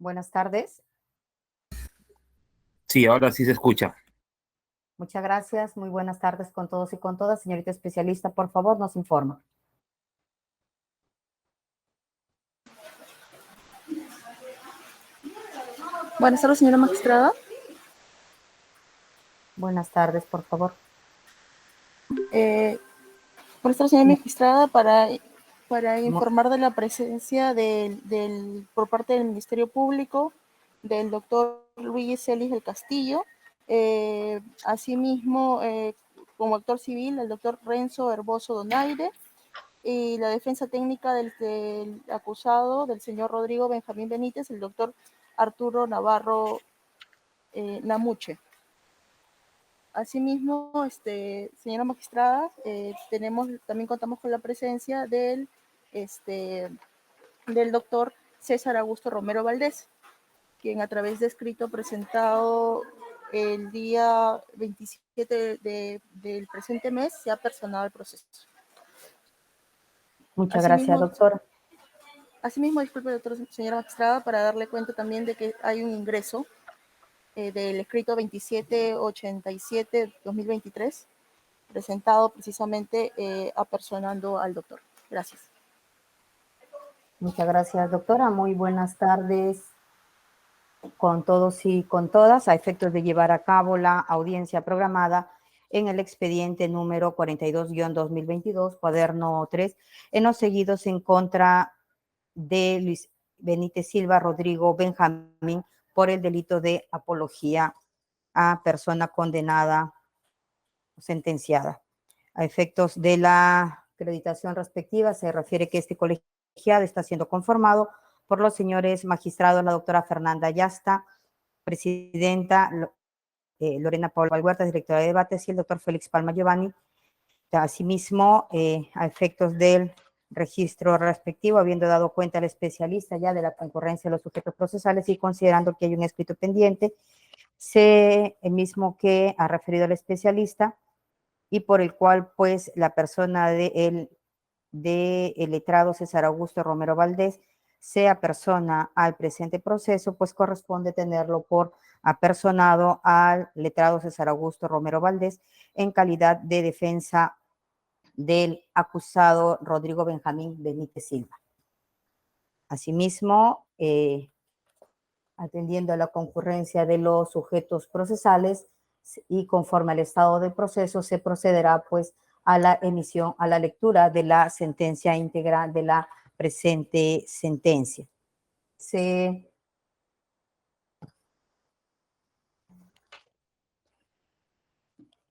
Buenas tardes. Sí, ahora sí se escucha. Muchas gracias. Muy buenas tardes con todos y con todas. Señorita especialista, por favor, nos informa. Buenas tardes, señora magistrada. Buenas tardes, por favor. Buenas tardes, señora magistrada, para informar de la presencia por parte del Ministerio Público del doctor Luis Celis del Castillo. Asimismo, como actor civil, el doctor Renzo Herboso Donaire, y la defensa técnica del acusado, del señor Rodrigo Benjamín Benítez, el doctor Arturo Navarro Namuche. Asimismo, señora magistrada, también contamos con la presencia del doctor César Augusto Romero Valdés, quien a través de escrito presentado el día 27 del presente mes se ha personado el proceso. Muchas gracias, doctora. Asimismo, disculpe, señora magistrada, para darle cuenta también de que hay un ingreso del escrito 2787-2023, presentado precisamente apersonando al doctor. Gracias. Muchas gracias, doctora. Muy buenas tardes con todos y con todas. A efectos de llevar a cabo la audiencia programada en el expediente número 42-2022, cuaderno 3, en los seguidos en contra de Luis Benítez Silva Rodrigo Benjamín por el delito de apología a persona condenada o sentenciada. A efectos de la acreditación respectiva, se refiere que este colegiado está siendo conformado por los señores magistrados, la doctora Fernanda Yasta, presidenta, Lorena Paula Valhuerta, directora de debates, y el doctor Félix Palma Giovanni. Asimismo, a efectos del registro respectivo, habiendo dado cuenta al especialista ya de la concurrencia de los sujetos procesales y considerando que hay un escrito pendiente, el mismo que ha referido el especialista y por el cual, pues, la persona el letrado César Augusto Romero Valdés sea persona al presente proceso, pues corresponde tenerlo por apersonado al letrado César Augusto Romero Valdés en calidad de defensa del acusado Rodrigo Benjamín Benítez Silva. Asimismo, atendiendo a la concurrencia de los sujetos procesales y conforme al estado del proceso, se procederá pues a la emisión, a la lectura de la sentencia íntegra de la presente sentencia.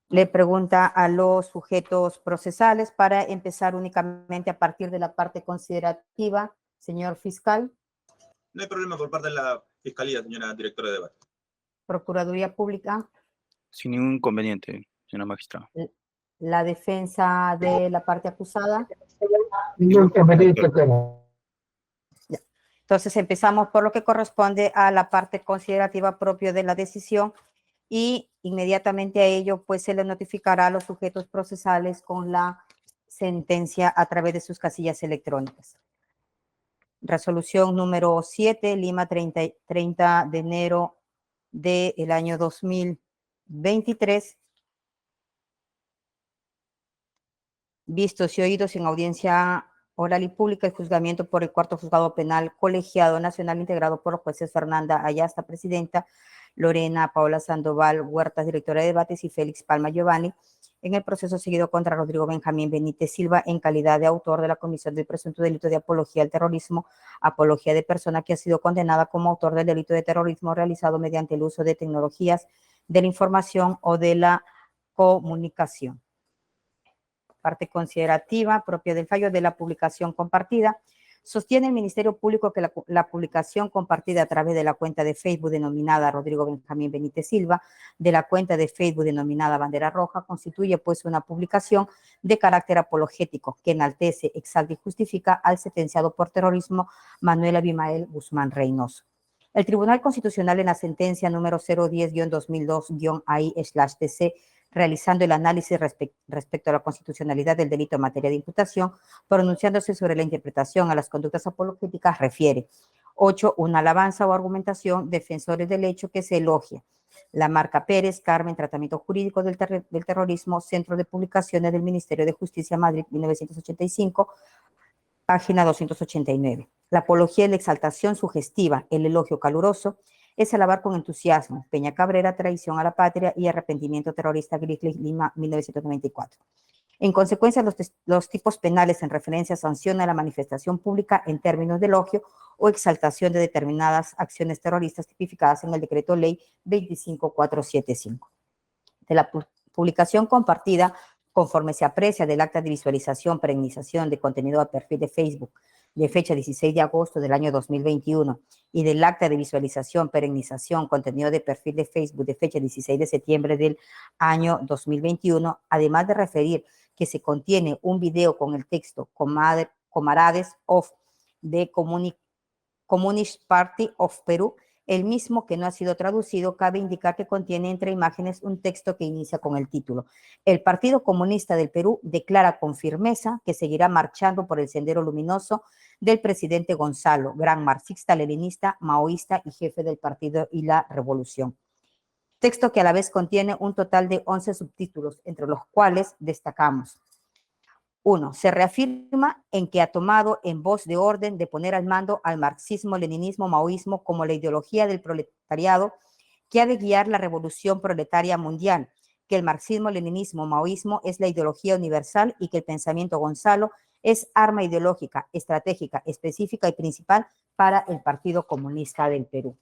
Le pregunta a los sujetos procesales para empezar únicamente a partir de la parte considerativa, señor fiscal. No hay problema por parte de la Fiscalía, señora directora de debate. Procuraduría Pública. Sin ningún inconveniente, señora magistrada. La defensa de la parte acusada. Entonces empezamos por lo que corresponde a la parte considerativa propia de la decisión y inmediatamente a ello pues se le notificará a los sujetos procesales con la sentencia a través de sus casillas electrónicas. Resolución número 7, Lima, 30 de enero del año 2023. Vistos y oídos en audiencia oral y pública, el juzgamiento por el cuarto juzgado penal colegiado nacional integrado por los jueces Fernanda Ayasta, presidenta, Lorena Paula Sandoval Huertas, directora de debates, y Félix Palma Giovanni, en el proceso seguido contra Rodrigo Benjamín Benítez Silva en calidad de autor de la comisión del presunto delito de apología al terrorismo, apología de persona que ha sido condenada como autor del delito de terrorismo realizado mediante el uso de tecnologías de la información o de la comunicación. Parte considerativa propia del fallo de la publicación compartida. Sostiene el Ministerio Público que la publicación compartida a través de la cuenta de Facebook denominada Rodrigo Benjamín Benítez Silva, de la cuenta de Facebook denominada Bandera Roja, constituye pues una publicación de carácter apologético que enaltece, exalta y justifica al sentenciado por terrorismo Manuel Abimael Guzmán Reynoso. El Tribunal Constitucional en la sentencia número 010-2002-AI/TC, realizando el análisis respecto a la constitucionalidad del delito en materia de imputación, pronunciándose sobre la interpretación a las conductas apologéticas, refiere: 8. Una alabanza o argumentación, defensores del hecho que se elogia. La marca Pérez, Carmen, Tratamiento Jurídico del Terrorismo, Centro de Publicaciones del Ministerio de Justicia, Madrid, 1985, página 289. La apología y la exaltación sugestiva, el elogio caluroso, es alabar con entusiasmo. Peña Cabrera, Traición a la Patria y Arrepentimiento Terrorista, Grisly, Lima, 1994. En consecuencia, los tipos penales en referencia sancionan la manifestación pública en términos de elogio o exaltación de determinadas acciones terroristas tipificadas en el Decreto Ley 25475. De la publicación compartida, conforme se aprecia del acta de visualización, perenización de contenido a perfil de Facebook de fecha 16 de agosto del año 2021 y del acta de visualización, perenización, contenido de perfil de Facebook de fecha 16 de septiembre del año 2021, además de referir que se contiene un video con el texto Comrades of the Communist Party of Peru, el mismo que no ha sido traducido, cabe indicar que contiene entre imágenes un texto que inicia con el título: El Partido Comunista del Perú declara con firmeza que seguirá marchando por el sendero luminoso del presidente Gonzalo, gran marxista, leninista, maoísta y jefe del partido y la revolución. Texto que a la vez contiene un total de 11 subtítulos, entre los cuales destacamos: 1. Se reafirma en que ha tomado en voz de orden de poner al mando al marxismo, leninismo, maoísmo como la ideología del proletariado que ha de guiar la revolución proletaria mundial, que el marxismo, leninismo, maoísmo es la ideología universal y que el pensamiento Gonzalo es arma ideológica, estratégica, específica y principal para el Partido Comunista del Perú.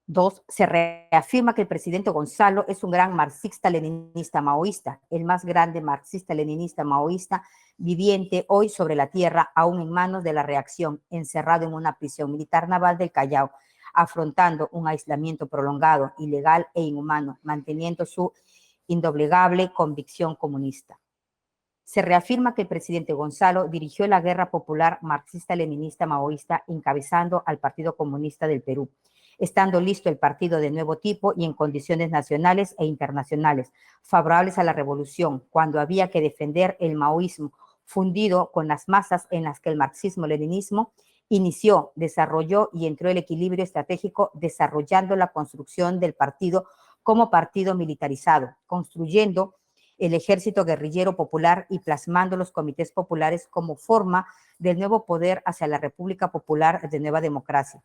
2. Se reafirma que el presidente Gonzalo es un gran marxista-leninista maoísta, el más grande marxista-leninista maoísta viviente hoy sobre la tierra, aún en manos de la reacción, encerrado en una prisión militar naval del Callao, afrontando un aislamiento prolongado, ilegal e inhumano, manteniendo su indoblegable convicción comunista. Se reafirma que el presidente Gonzalo dirigió la guerra popular marxista-leninista maoísta encabezando al Partido Comunista del Perú, estando listo el partido de nuevo tipo y en condiciones nacionales e internacionales, favorables a la revolución, cuando había que defender el maoísmo, fundido con las masas en las que el marxismo-leninismo inició, desarrolló y entró el equilibrio estratégico, desarrollando la construcción del partido como partido militarizado, construyendo el ejército guerrillero popular y plasmando los comités populares como forma del nuevo poder hacia la República Popular de Nueva Democracia.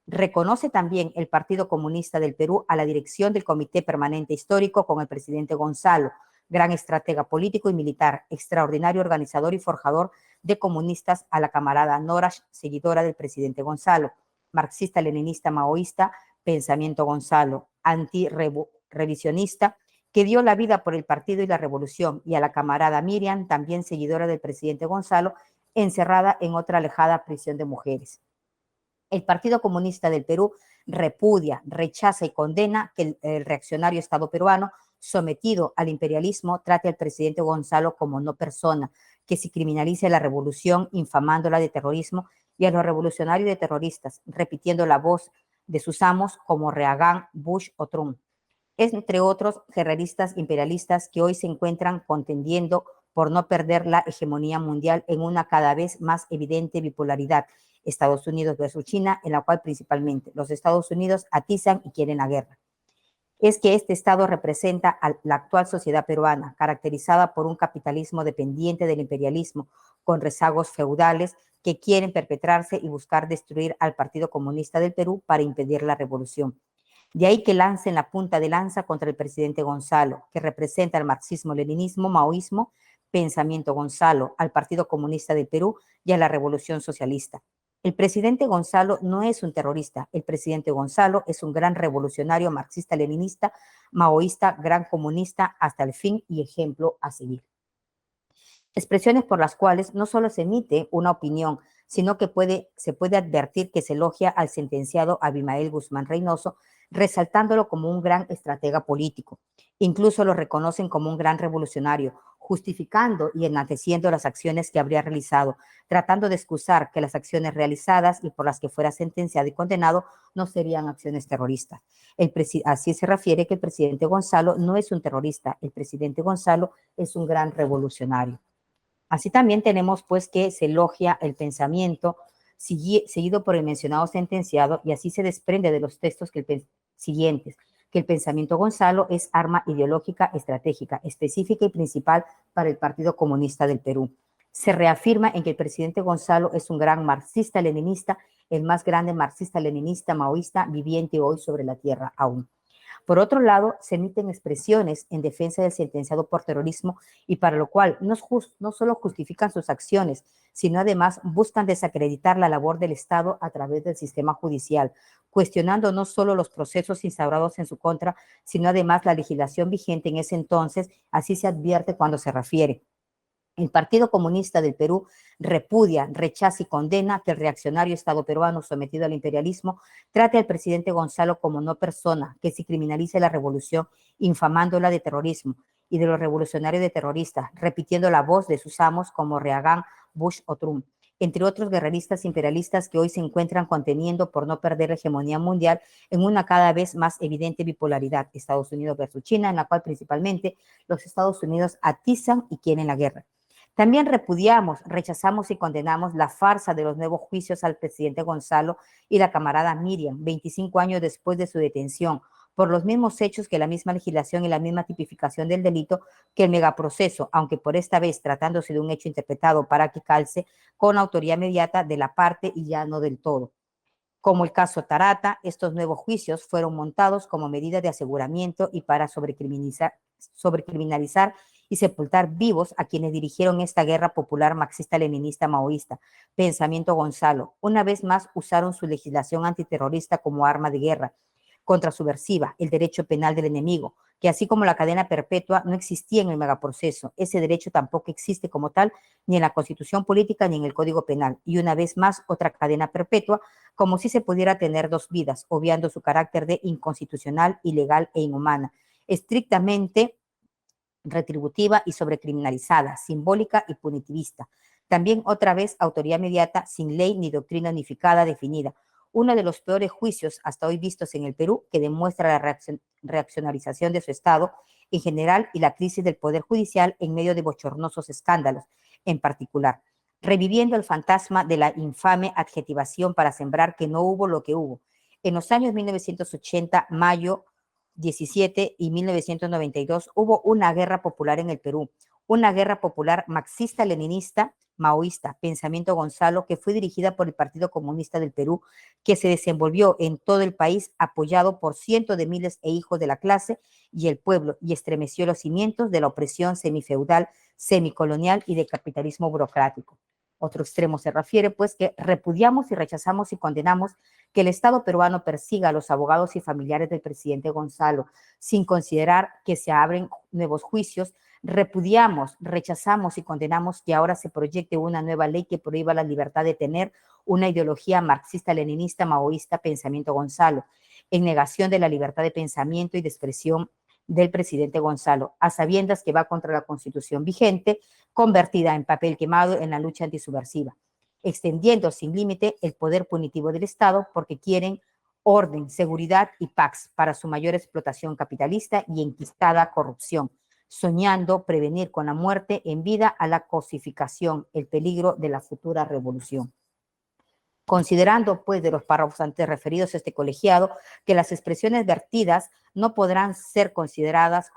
Reconoce también el Partido Comunista del Perú a la dirección del Comité Permanente Histórico con el presidente Gonzalo, gran estratega político y militar, extraordinario organizador y forjador de comunistas, a la camarada Norash, seguidora del presidente Gonzalo, marxista, leninista, maoísta, pensamiento Gonzalo, antirrevisionista, que dio la vida por el partido y la revolución, y a la camarada Miriam, también seguidora del presidente Gonzalo, encerrada en otra alejada prisión de mujeres. El Partido Comunista del Perú repudia, rechaza y condena que el reaccionario Estado peruano, sometido al imperialismo, trate al presidente Gonzalo como no persona, que se criminalice la revolución infamándola de terrorismo y a los revolucionarios de terroristas, repitiendo la voz de sus amos como Reagan, Bush o Trump. Entre otros guerreristas imperialistas que hoy se encuentran contendiendo por no perder la hegemonía mundial en una cada vez más evidente bipolaridad, Estados Unidos versus China, en la cual principalmente los Estados Unidos atizan y quieren la guerra. Es que este Estado representa a la actual sociedad peruana, caracterizada por un capitalismo dependiente del imperialismo, con rezagos feudales que quieren perpetrarse y buscar destruir al Partido Comunista del Perú para impedir la revolución. De ahí que lancen la punta de lanza contra el presidente Gonzalo, que representa al marxismo-leninismo, maoísmo, pensamiento Gonzalo, al Partido Comunista del Perú y a la Revolución Socialista. El presidente Gonzalo no es un terrorista. El presidente Gonzalo es un gran revolucionario marxista-leninista, maoísta, gran comunista hasta el fin y ejemplo a seguir. Expresiones por las cuales no solo se emite una opinión, sino que se puede advertir que se elogia al sentenciado Abimael Guzmán Reynoso, resaltándolo como un gran estratega político. Incluso lo reconocen como un gran revolucionario, justificando y enalteciendo las acciones que habría realizado, tratando de excusar que las acciones realizadas y por las que fuera sentenciado y condenado no serían acciones terroristas. Así se refiere que el presidente Gonzalo no es un terrorista, el presidente Gonzalo es un gran revolucionario. Así también tenemos pues que se elogia el pensamiento, seguido por el mencionado sentenciado, y así se desprende de los textos siguientes, que el pensamiento Gonzalo es arma ideológica, estratégica, específica y principal para el Partido Comunista del Perú. Se reafirma en que el presidente Gonzalo es un gran marxista-leninista, el más grande marxista-leninista maoísta viviente hoy sobre la tierra aún. Por otro lado, se emiten expresiones en defensa del sentenciado por terrorismo y para lo cual no solo justifican sus acciones, sino además buscan desacreditar la labor del Estado a través del sistema judicial, cuestionando no solo los procesos instaurados en su contra, sino además la legislación vigente en ese entonces, así se advierte cuando se refiere. El Partido Comunista del Perú repudia, rechaza y condena que el reaccionario Estado peruano sometido al imperialismo trate al presidente Gonzalo como no persona, que se criminalice la revolución infamándola de terrorismo y de los revolucionarios de terroristas, repitiendo la voz de sus amos como Reagan, Bush o Trump, entre otros guerreristas imperialistas que hoy se encuentran conteniendo por no perder la hegemonía mundial en una cada vez más evidente bipolaridad, Estados Unidos versus China, en la cual principalmente los Estados Unidos atizan y quieren la guerra. También repudiamos, rechazamos y condenamos la farsa de los nuevos juicios al presidente Gonzalo y la camarada Miriam, 25 años después de su detención, por los mismos hechos que la misma legislación y la misma tipificación del delito que el megaproceso, aunque por esta vez tratándose de un hecho interpretado para que calce con autoría inmediata de la parte y ya no del todo. Como el caso Tarata, estos nuevos juicios fueron montados como medida de aseguramiento y para sobrecriminalizar y sepultar vivos a quienes dirigieron esta guerra popular marxista-leninista maoísta. Pensamiento Gonzalo. Una vez más usaron su legislación antiterrorista como arma de guerra contrasubversiva, el derecho penal del enemigo, que así como la cadena perpetua no existía en el megaproceso. Ese derecho tampoco existe como tal ni en la Constitución política ni en el Código Penal. Y una vez más, otra cadena perpetua, como si se pudiera tener dos vidas, obviando su carácter de inconstitucional, ilegal e inhumana, estrictamente retributiva y sobrecriminalizada, simbólica y punitivista. También otra vez autoría inmediata, sin ley ni doctrina unificada definida. Uno de los peores juicios hasta hoy vistos en el Perú, que demuestra la reaccionarización de su Estado en general y la crisis del Poder Judicial en medio de bochornosos escándalos en particular, reviviendo el fantasma de la infame adjetivación para sembrar que no hubo lo que hubo. En los años 1980, mayo 17 y 1992 hubo una guerra popular en el Perú, una guerra popular marxista-leninista, maoísta, Pensamiento Gonzalo, que fue dirigida por el Partido Comunista del Perú, que se desenvolvió en todo el país apoyado por cientos de miles e hijos de la clase y el pueblo y estremeció los cimientos de la opresión semifeudal, semicolonial y de capitalismo burocrático. Otro extremo se refiere, pues, que repudiamos y rechazamos y condenamos que el Estado peruano persiga a los abogados y familiares del presidente Gonzalo, sin considerar que se abren nuevos juicios. Repudiamos, rechazamos y condenamos que ahora se proyecte una nueva ley que prohíba la libertad de tener una ideología marxista-leninista, maoísta, Pensamiento Gonzalo, en negación de la libertad de pensamiento y de expresión del presidente Gonzalo, a sabiendas que va contra la Constitución vigente, convertida en papel quemado en la lucha antisubversiva, extendiendo sin límite el poder punitivo del Estado porque quieren orden, seguridad y paz para su mayor explotación capitalista y enquistada corrupción, soñando prevenir con la muerte en vida a la cosificación, el peligro de la futura revolución. Considerando, pues, de los párrafos antes referidos este colegiado, que las expresiones vertidas no podrían ser consideradas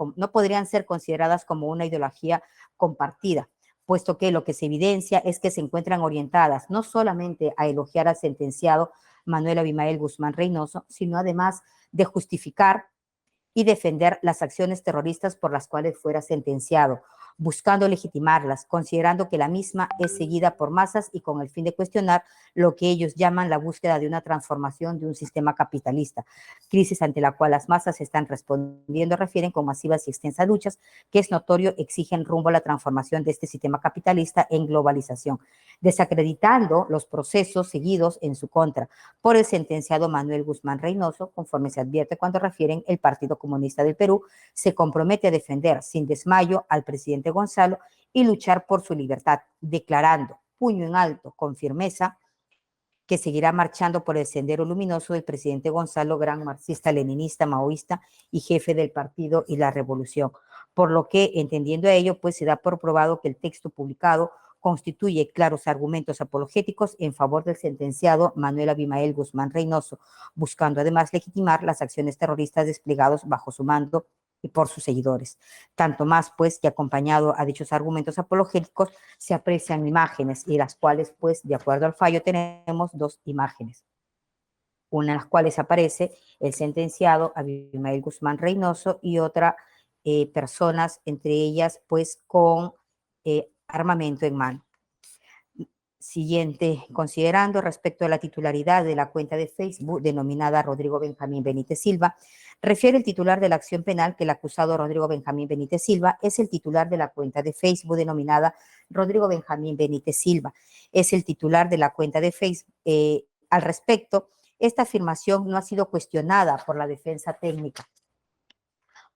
como una ideología compartida, puesto que lo que se evidencia es que se encuentran orientadas no solamente a elogiar al sentenciado Manuel Abimael Guzmán Reynoso, sino además de justificar y defender las acciones terroristas por las cuales fuera sentenciado, buscando legitimarlas, considerando que la misma es seguida por masas y con el fin de cuestionar lo que ellos llaman la búsqueda de una transformación de un sistema capitalista, crisis ante la cual las masas están respondiendo, refieren con masivas y extensas luchas que es notorio exigen rumbo a la transformación de este sistema capitalista en globalización, desacreditando los procesos seguidos en su contra por el sentenciado Manuel Guzmán Reynoso, conforme se advierte cuando refieren el Partido Comunista del Perú, se compromete a defender sin desmayo al presidente Gonzalo y luchar por su libertad, declarando, puño en alto, con firmeza, que seguirá marchando por el sendero luminoso del presidente Gonzalo, gran marxista, leninista, maoísta y jefe del partido y la revolución. Por lo que, entendiendo a ello, pues se da por probado que el texto publicado constituye claros argumentos apologéticos en favor del sentenciado Manuel Abimael Guzmán Reynoso, buscando además legitimar las acciones terroristas desplegadas bajo su mando y por sus seguidores. Tanto más, pues, que acompañado a dichos argumentos apologéticos se aprecian imágenes, y las cuales, pues, de acuerdo al fallo, tenemos dos imágenes. Una en las cuales aparece el sentenciado Abimael Guzmán Reynoso y otra personas, entre ellas, pues, con armamento en mano. Siguiente, considerando respecto a la titularidad de la cuenta de Facebook denominada Rodrigo Benjamín Benítez Silva, refiere el titular de la acción penal que el acusado Rodrigo Benjamín Benítez Silva es el titular de la cuenta de Facebook denominada Rodrigo Benjamín Benítez Silva. Es el titular de la cuenta de Facebook. Al respecto, esta afirmación no ha sido cuestionada por la defensa técnica.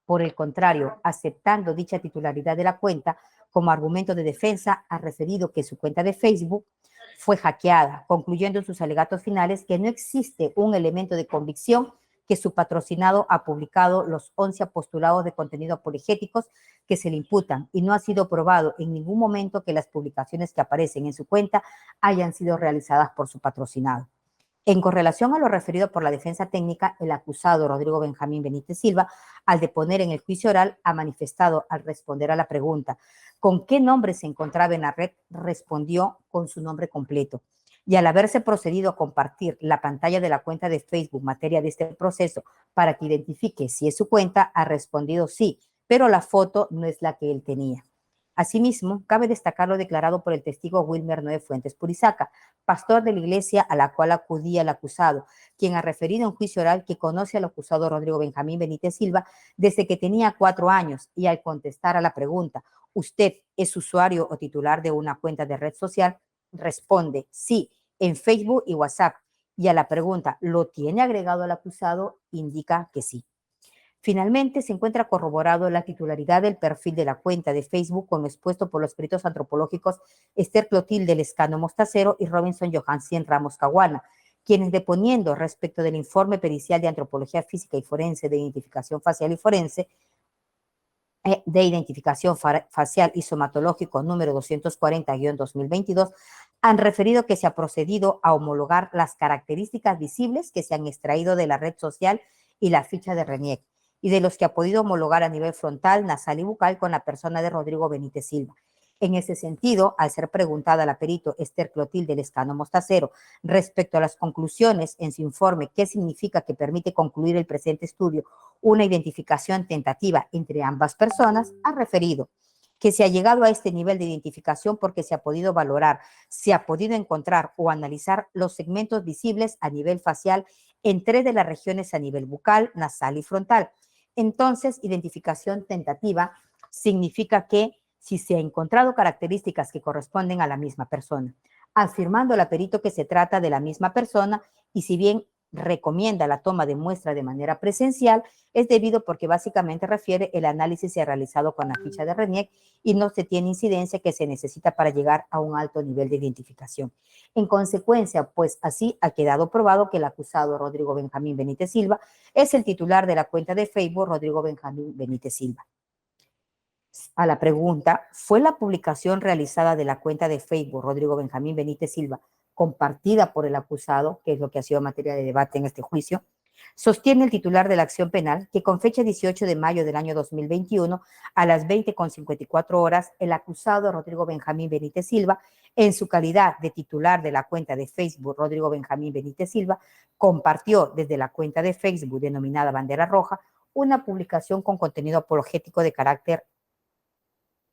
Por el contrario, aceptando dicha titularidad de la cuenta, como argumento de defensa, ha referido que su cuenta de Facebook fue hackeada, concluyendo en sus alegatos finales que no existe un elemento de convicción que su patrocinado ha publicado los 11 apostolados de contenido apologéticos que se le imputan, y no ha sido probado en ningún momento que las publicaciones que aparecen en su cuenta hayan sido realizadas por su patrocinado. En correlación a lo referido por la defensa técnica, el acusado Rodrigo Benjamín Benítez Silva, al deponer en el juicio oral, ha manifestado al responder a la pregunta ¿con qué nombre se encontraba en la red?, respondió con su nombre completo. Y al haberse procedido a compartir la pantalla de la cuenta de Facebook materia de este proceso para que identifique si es su cuenta, ha respondido sí, pero la foto no es la que él tenía. Asimismo, cabe destacar lo declarado por el testigo Wilmer Noé Fuentes Purizaca, pastor de la iglesia a la cual acudía el acusado, quien ha referido en juicio oral que conoce al acusado Rodrigo Benjamín Benítez Silva desde que tenía 4 años, y al contestar a la pregunta, ¿usted es usuario o titular de una cuenta de red social?, responde sí, en Facebook y WhatsApp, y a la pregunta, ¿lo tiene agregado al acusado?, indica que sí. Finalmente, se encuentra corroborado la titularidad del perfil de la cuenta de Facebook con lo expuesto por los peritos antropológicos Esther Clotilde Lescano Mostacero y Robinson Johansen Ramos Caguana, quienes, deponiendo respecto del informe pericial de antropología física y forense de identificación facial y forense, de identificación facial y somatológico número 240-2022, han referido que se ha procedido a homologar las características visibles que se han extraído de la red social y la ficha de RENIEC, y de los que ha podido homologar a nivel frontal, nasal y bucal con la persona de Rodrigo Benítez Silva. En ese sentido, al ser preguntada la perito Esther Clotilde Lescano Mostacero respecto a las conclusiones en su informe, ¿qué significa que permite concluir el presente estudio una identificación tentativa entre ambas personas?, ha referido que se ha llegado a este nivel de identificación porque se ha podido valorar, se ha podido encontrar o analizar los segmentos visibles a nivel facial en 3 de las regiones a nivel bucal, nasal y frontal. Entonces, identificación tentativa significa que si se ha encontrado características que corresponden a la misma persona, afirmando la perito que se trata de la misma persona, y si bien recomienda la toma de muestra de manera presencial, es debido porque básicamente refiere el análisis se ha realizado con la ficha de RENIEC y no se tiene incidencia que se necesita para llegar a un alto nivel de identificación. En consecuencia, pues así ha quedado probado que el acusado Rodrigo Benjamín Benítez Silva es el titular de la cuenta de Facebook Rodrigo Benjamín Benítez Silva. A la pregunta, ¿fue la publicación realizada de la cuenta de Facebook Rodrigo Benjamín Benítez Silva compartida por el acusado, que es lo que ha sido materia de debate en este juicio? Sostiene el titular de la acción penal que con fecha 18 de mayo del año 2021 a las 20:54 horas, el acusado Rodrigo Benjamín Benítez Silva, en su calidad de titular de la cuenta de Facebook Rodrigo Benjamín Benítez Silva, compartió desde la cuenta de Facebook denominada Bandera Roja una publicación con contenido apologético de carácter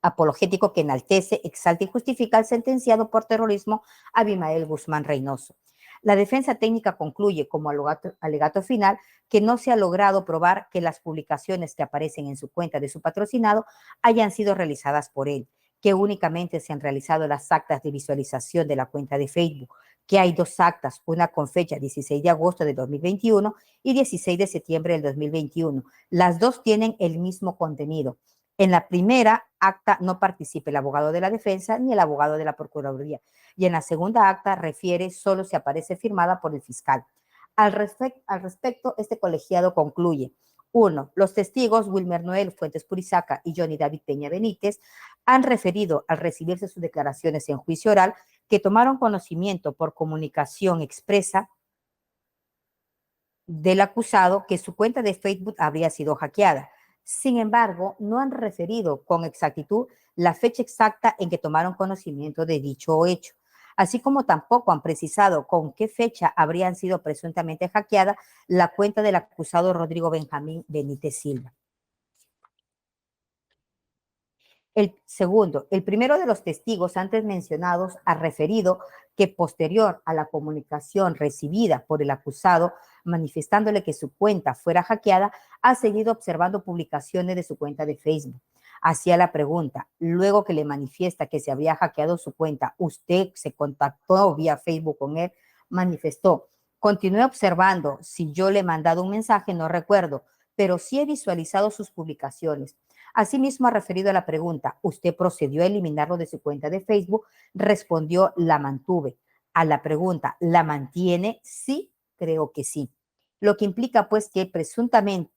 apologético que enaltece, exalta y justifica al sentenciado por terrorismo Abimael Guzmán Reynoso. La defensa técnica concluye como alegato final que no se ha logrado probar que las publicaciones que aparecen en su cuenta de su patrocinado hayan sido realizadas por él, que únicamente se han realizado las actas de visualización de la cuenta de Facebook, que hay 2 actas, una con fecha 16 de agosto de 2021 y 16 de septiembre del 2021. Las 2 tienen el mismo contenido. En la primera acta no participa el abogado de la defensa ni el abogado de la Procuraduría, y en la segunda acta refiere solo si aparece firmada por el fiscal. Al respecto, este colegiado concluye: 1. Los testigos Wilmer Noel Fuentes Purizaca y Johnny David Peña Benítez han referido al recibirse sus declaraciones en juicio oral que tomaron conocimiento por comunicación expresa del acusado que su cuenta de Facebook habría sido hackeada. Sin embargo, no han referido con exactitud la fecha exacta en que tomaron conocimiento de dicho hecho, así como tampoco han precisado con qué fecha habrían sido presuntamente hackeada la cuenta del acusado Rodrigo Benjamín Benítez Silva. El primero de los testigos antes mencionados ha referido que posterior a la comunicación recibida por el acusado manifestándole que su cuenta fuera hackeada, ha seguido observando publicaciones de su cuenta de Facebook. Hacía la pregunta, luego que le manifiesta que se había hackeado su cuenta, ¿usted se contactó vía Facebook con él? Manifestó, continué observando, si yo le he mandado un mensaje no recuerdo, pero sí he visualizado sus publicaciones. Asimismo, ha referido a la pregunta, ¿usted procedió a eliminarlo de su cuenta de Facebook? Respondió, la mantuve. A la pregunta, ¿la mantiene? Sí, creo que sí. Lo que implica, pues, que presuntamente,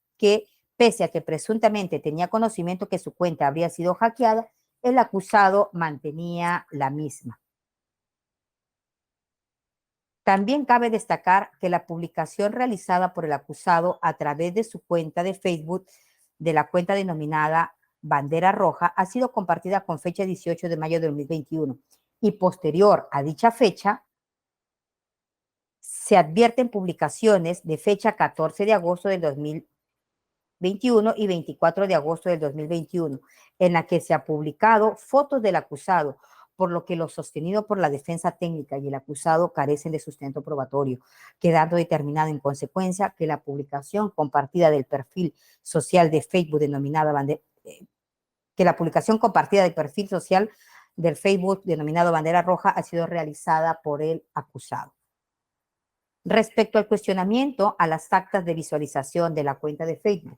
pese a que presuntamente tenía conocimiento que su cuenta habría sido hackeada, el acusado mantenía la misma. También cabe destacar que la publicación realizada por el acusado a través de su cuenta de Facebook, de la cuenta denominada Bandera Roja, ha sido compartida con fecha 18 de mayo de 2021 y posterior a dicha fecha, se advierten publicaciones de fecha 14 de agosto del 2021 y 24 de agosto del 2021, en la que se ha publicado fotos del acusado, por lo que lo sostenido por la defensa técnica y el acusado carecen de sustento probatorio, quedando determinado en consecuencia que la publicación compartida del perfil social de Facebook denominada Bandera Roja ha sido realizada por el acusado. Respecto al cuestionamiento a las actas de visualización de la cuenta de Facebook,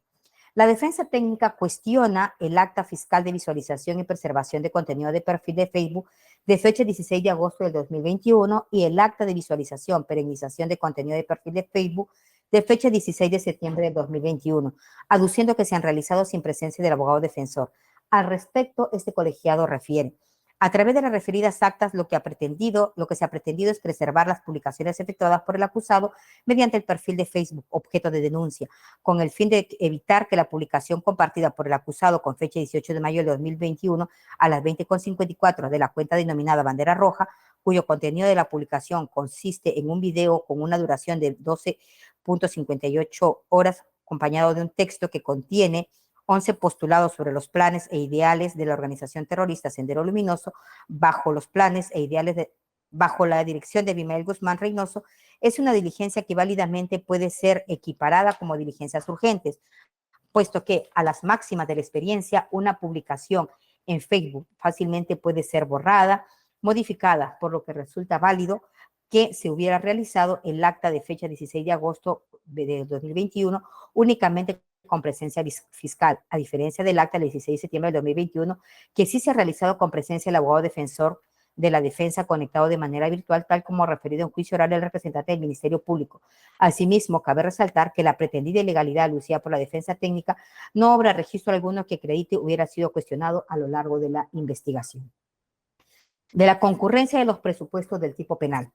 la defensa técnica cuestiona el acta fiscal de visualización y preservación de contenido de perfil de Facebook de fecha 16 de agosto del 2021 y el acta de visualización, perennización de contenido de perfil de Facebook de fecha 16 de septiembre del 2021, aduciendo que se han realizado sin presencia del abogado defensor. Al respecto, este colegiado refiere, a través de las referidas actas, lo que se ha pretendido es preservar las publicaciones efectuadas por el acusado mediante el perfil de Facebook, objeto de denuncia, con el fin de evitar que la publicación compartida por el acusado con fecha 18 de mayo de 2021 a las 20:54 de la cuenta denominada Bandera Roja, cuyo contenido de la publicación consiste en un video con una duración de 12.58 horas, acompañado de un texto que contiene 11 postulados sobre los planes e ideales de la organización terrorista Sendero Luminoso bajo la dirección de Abimael Guzmán Reynoso, es una diligencia que válidamente puede ser equiparada como diligencias urgentes, puesto que a las máximas de la experiencia, una publicación en Facebook fácilmente puede ser borrada, modificada, por lo que resulta válido que se hubiera realizado el acta de fecha 16 de agosto de 2021 únicamente con presencia fiscal, a diferencia del acta del 16 de septiembre de 2021, que sí se ha realizado con presencia del abogado defensor de la defensa conectado de manera virtual, tal como referido en juicio oral del representante del Ministerio Público. Asimismo, cabe resaltar que la pretendida ilegalidad alucida por la defensa técnica no obra registro alguno que acredite hubiera sido cuestionado a lo largo de la investigación. De la concurrencia de los presupuestos del tipo penal.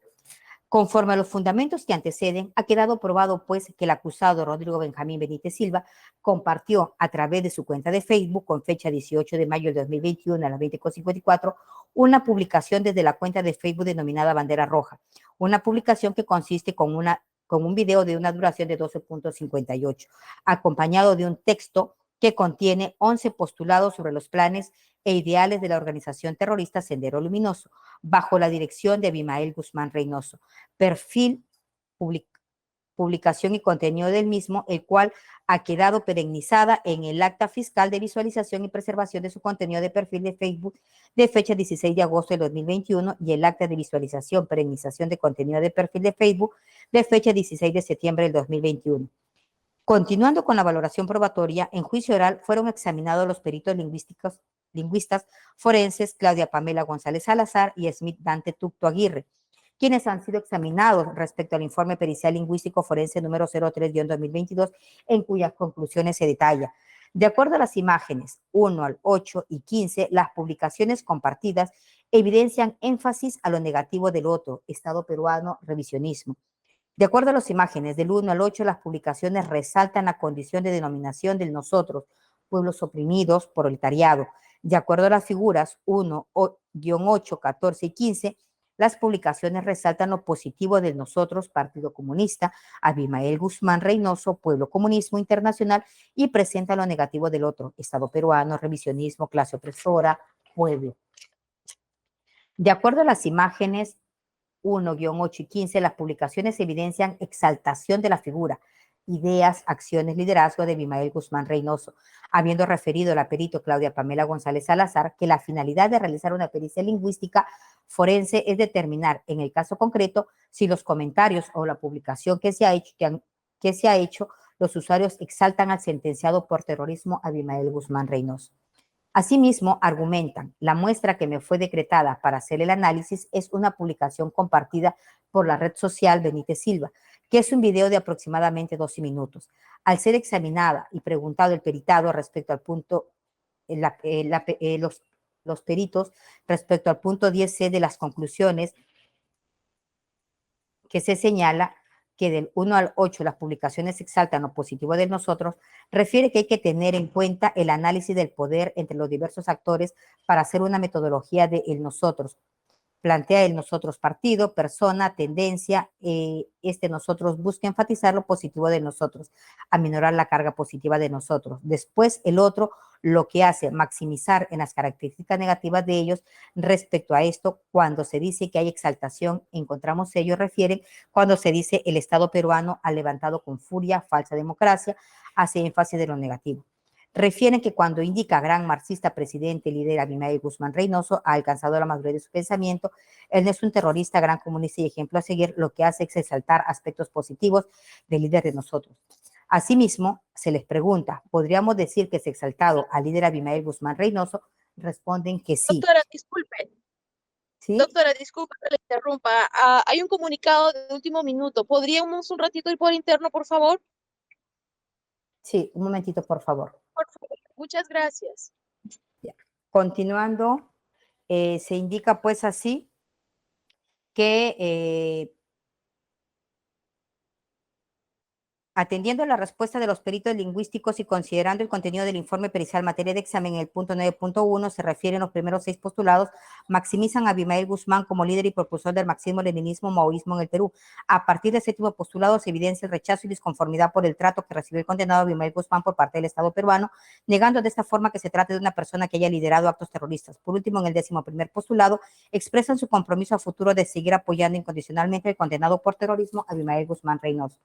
Conforme a los fundamentos que anteceden, ha quedado probado, pues, que el acusado Rodrigo Benjamín Benítez Silva compartió a través de su cuenta de Facebook, con fecha 18 de mayo de 2021 a las 20:54, una publicación desde la cuenta de Facebook denominada Bandera Roja, una publicación que consiste con un video de una duración de 12.58, acompañado de un texto que contiene 11 postulados sobre los planes e ideales de la organización terrorista Sendero Luminoso, bajo la dirección de Abimael Guzmán Reynoso. Perfil, publicación y contenido del mismo, el cual ha quedado perennizada en el acta fiscal de visualización y preservación de su contenido de perfil de Facebook de fecha 16 de agosto de 2021 y el acta de visualización, perennización de contenido de perfil de Facebook de fecha 16 de septiembre del 2021. Continuando con la valoración probatoria, en juicio oral fueron examinados los peritos lingüistas forenses Claudia Pamela González Salazar y Smith Dante Tucto Aguirre, quienes han sido examinados respecto al informe pericial lingüístico forense número 03-2022, en cuyas conclusiones se detalla. De acuerdo a las imágenes 1 al 8 y 15, las publicaciones compartidas evidencian énfasis a lo negativo del otro, Estado peruano, revisionismo. De acuerdo a las imágenes del 1 al 8, las publicaciones resaltan la condición de denominación del nosotros, pueblos oprimidos, proletariado. De acuerdo a las figuras 1-8, 14 y 15, las publicaciones resaltan lo positivo del nosotros, Partido Comunista, Abimael Guzmán Reynoso, Pueblo Comunismo Internacional, y presentan lo negativo del otro, Estado peruano, revisionismo, clase opresora, pueblo. De acuerdo a las imágenes 1-8 y 15, las publicaciones evidencian exaltación de la figura, ideas, acciones, liderazgo de Abimael Guzmán Reynoso, habiendo referido la perito Claudia Pamela González Salazar que la finalidad de realizar una pericia lingüística forense es determinar, en el caso concreto, si los comentarios o la publicación que se ha hecho, los usuarios exaltan al sentenciado por terrorismo Abimael Guzmán Reynoso. Asimismo, argumentan, la muestra que me fue decretada para hacer el análisis es una publicación compartida por la red social Benítez Silva, que es un video de aproximadamente 12 minutos. Al ser examinada y preguntado el peritado respecto al punto, los peritos respecto al punto 10C de las conclusiones, que se señala que del 1 al 8 las publicaciones exaltan lo positivo de nosotros, refiere que hay que tener en cuenta el análisis del poder entre los diversos actores para hacer una metodología de el nosotros. Plantea el nosotros partido, persona, tendencia, nosotros busca enfatizar lo positivo de nosotros, aminorar la carga positiva de nosotros. Después el otro lo que hace maximizar en las características negativas de ellos. Respecto a esto, cuando se dice que hay exaltación, encontramos ellos refieren cuando se dice el Estado peruano ha levantado con furia, falsa democracia, hace énfasis de lo negativo. Refieren que cuando indica gran marxista, presidente, líder Abimael Guzmán Reynoso, ha alcanzado la madurez de su pensamiento, él no es un terrorista, gran comunista y ejemplo a seguir, lo que hace es exaltar aspectos positivos del líder de nosotros. Asimismo, se les pregunta, ¿podríamos decir que es exaltado al líder Abimael Guzmán Reynoso? Responden que sí. Doctora, disculpe. ¿Sí? Doctora, disculpe que le interrumpa. Hay un comunicado de último minuto. ¿Podríamos un ratito ir por interno, por favor? Sí, un momentito, por favor. Por favor. Muchas gracias. Ya. Continuando, se indica pues así que atendiendo a la respuesta de los peritos lingüísticos y considerando el contenido del informe pericial materia de examen en el punto 9.1, se refieren los primeros 6 postulados, maximizan a Abimael Guzmán como líder y propulsor del marxismo-leninismo maoísmo en el Perú. A partir del séptimo postulado se evidencia el rechazo y disconformidad por el trato que recibió el condenado Abimael Guzmán por parte del Estado peruano, negando de esta forma que se trate de una persona que haya liderado actos terroristas. Por último, en el 11º postulado, expresan su compromiso a futuro de seguir apoyando incondicionalmente al condenado por terrorismo Abimael Guzmán Reynoso.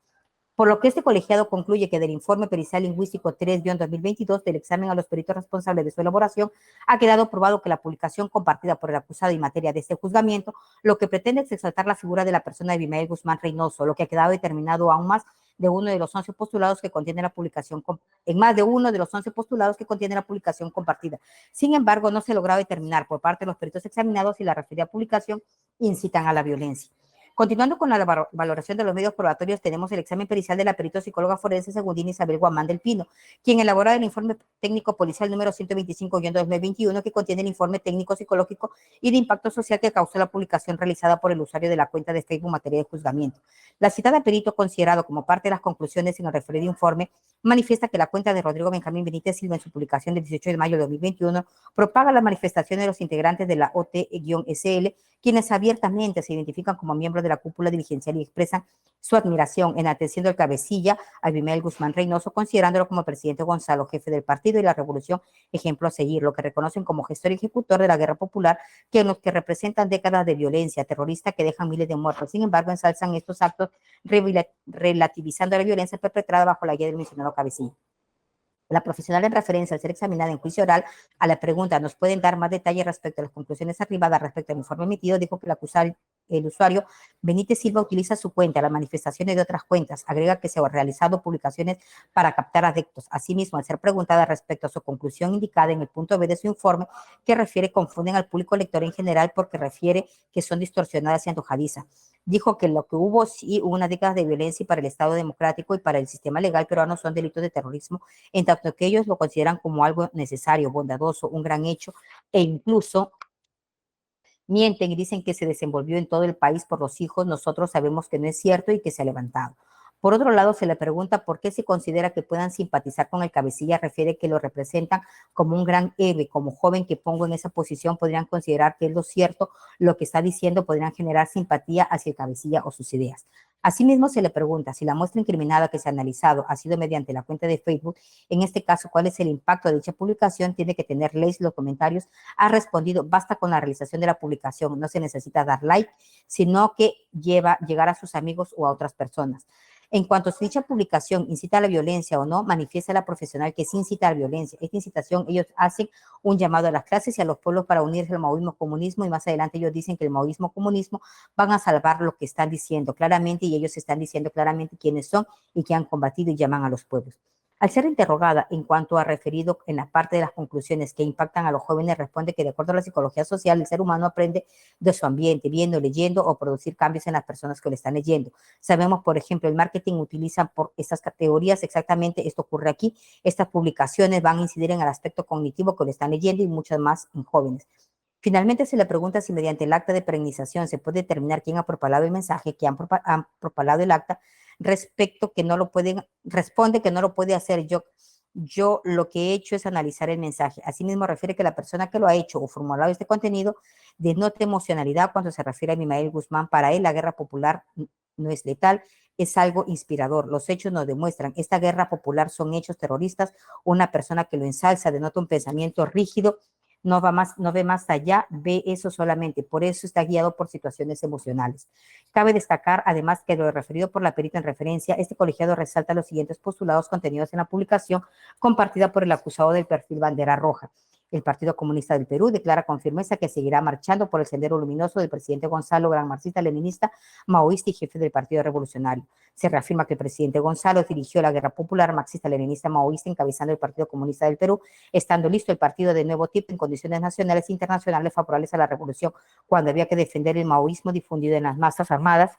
Por lo que este colegiado concluye que del informe pericial lingüístico 3-2022 del examen a los peritos responsables de su elaboración ha quedado probado que la publicación compartida por el acusado en materia de este juzgamiento lo que pretende es exaltar la figura de la persona de Abimael Guzmán Reynoso, lo que ha quedado determinado aún más de uno de los 11 postulados que contiene la publicación, en más de uno de los 11 postulados que contiene la publicación compartida. Sin embargo, no se logró determinar por parte de los peritos examinados si la referida publicación incitan a la violencia. Continuando con la valoración de los medios probatorios, tenemos el examen pericial de la perito psicóloga forense Segundina Isabel Guamán del Pino, quien elabora el informe técnico policial número 125-2021, que contiene el informe técnico psicológico y de impacto social que causó la publicación realizada por el usuario de la cuenta de Facebook materia de juzgamiento. La citada perito, considerado como parte de las conclusiones en el referido informe, manifiesta que la cuenta de Rodrigo Benjamín Benítez Silva en su publicación del 18 de mayo de 2021 propaga las manifestaciones de los integrantes de la OT-SL, quienes abiertamente se identifican como miembros de la cúpula dirigencial y expresan su admiración en atención del cabecilla Abimael Guzmán Reynoso, considerándolo como presidente Gonzalo, jefe del partido y la revolución, ejemplo a seguir, lo que reconocen como gestor y ejecutor de la guerra popular, que en los que representan décadas de violencia terrorista que dejan miles de muertos. Sin embargo, ensalzan estos actos relativizando la violencia perpetrada bajo la guía del mencionado cabecilla. La profesional en referencia al ser examinada en juicio oral, a la pregunta ¿nos pueden dar más detalles respecto a las conclusiones arribadas respecto al informe emitido? Dijo que el usuario Benítez Silva utiliza su cuenta, las manifestaciones de otras cuentas. Agrega que se han realizado publicaciones para captar adeptos. Asimismo, al ser preguntada respecto a su conclusión indicada en el punto B de su informe, que refiere confunden al público lector en general porque refiere que son distorsionadas y antojadizas. Dijo que lo que hubo sí hubo una década de violencia y para el Estado democrático y para el sistema legal peruano son delitos de terrorismo, en tanto que ellos lo consideran como algo necesario, bondadoso, un gran hecho e incluso mienten y dicen que se desenvolvió en todo el país por los hijos. Nosotros sabemos que no es cierto y que se ha levantado. Por otro lado, se le pregunta por qué se considera que puedan simpatizar con el cabecilla. Refiere que lo representan como un gran héroe. Como joven que pongo en esa posición, podrían considerar que es lo cierto lo que está diciendo, podrían generar simpatía hacia el cabecilla o sus ideas. Asimismo, se le pregunta si la muestra incriminada que se ha analizado ha sido mediante la cuenta de Facebook. En este caso, ¿cuál es el impacto de dicha publicación? Tiene que tener leyes los comentarios. Ha respondido, basta con la realización de la publicación, no se necesita dar like, sino que llegar a sus amigos o a otras personas. En cuanto a si dicha publicación incita a la violencia o no, manifiesta la profesional que sí incita a la violencia. Esta incitación, ellos hacen un llamado a las clases y a los pueblos para unirse al maoísmo comunismo, y más adelante ellos dicen que el maoísmo comunismo van a salvar lo que están diciendo claramente, y ellos están diciendo claramente quiénes son y que han combatido y llaman a los pueblos. Al ser interrogada en cuanto a referido en la parte de las conclusiones que impactan a los jóvenes, responde que de acuerdo a la psicología social, el ser humano aprende de su ambiente, viendo, leyendo o producir cambios en las personas que lo están leyendo. Sabemos, por ejemplo, el marketing utiliza por estas categorías exactamente esto ocurre aquí. Estas publicaciones van a incidir en el aspecto cognitivo que lo están leyendo y muchas más en jóvenes. Finalmente, se le pregunta si mediante el acta de perenización se puede determinar quién ha propalado el mensaje, que han propalado el acta, respecto que no lo pueden, responde que no lo puede hacer yo. Yo lo que he hecho es analizar el mensaje. Asimismo, refiere que la persona que lo ha hecho o formulado este contenido denota emocionalidad cuando se refiere a Abimael Guzmán. Para él, la guerra popular no es letal, es algo inspirador. Los hechos nos demuestran, esta guerra popular son hechos terroristas. Una persona que lo ensalza denota un pensamiento rígido, no ve más allá, ve eso solamente. Por eso está guiado por situaciones emocionales. Cabe destacar, además, que lo referido por la perita en referencia, este colegiado resalta los siguientes postulados contenidos en la publicación compartida por el acusado del perfil bandera roja. El Partido Comunista del Perú declara con firmeza que seguirá marchando por el sendero luminoso del presidente Gonzalo, gran marxista, leninista, maoísta y jefe del Partido Revolucionario. Se reafirma que el presidente Gonzalo dirigió la guerra popular marxista, leninista, maoísta, encabezando el Partido Comunista del Perú, estando listo el partido de nuevo tipo en condiciones nacionales e internacionales favorables a la revolución, cuando había que defender el maoísmo difundido en las masas armadas.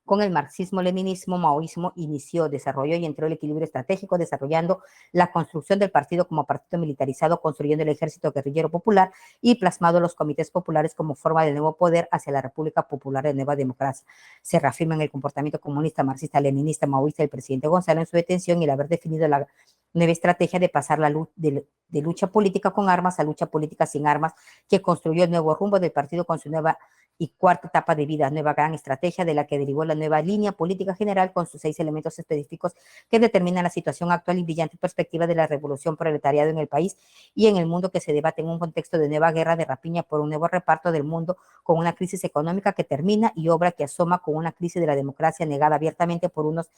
Con el marxismo-leninismo, maoísmo inició, desarrolló y entró el equilibrio estratégico, desarrollando la construcción del partido como partido militarizado, construyendo el ejército guerrillero popular y plasmado los comités populares como forma del nuevo poder hacia la República Popular de Nueva Democracia. Se reafirma en el comportamiento comunista, marxista, leninista, maoísta del presidente Gonzalo en su detención y el haber definido la nueva estrategia de pasar de lucha política con armas a lucha política sin armas, que construyó el nuevo rumbo del partido con su nueva y cuarta etapa de vida, nueva gran estrategia de la que derivó la nueva línea política general con sus 6 elementos específicos que determinan la situación actual y brillante perspectiva de la revolución proletariado en el país y en el mundo, que se debate en un contexto de nueva guerra de rapiña por un nuevo reparto del mundo, con una crisis económica que termina y obra que asoma, con una crisis de la democracia negada abiertamente por unos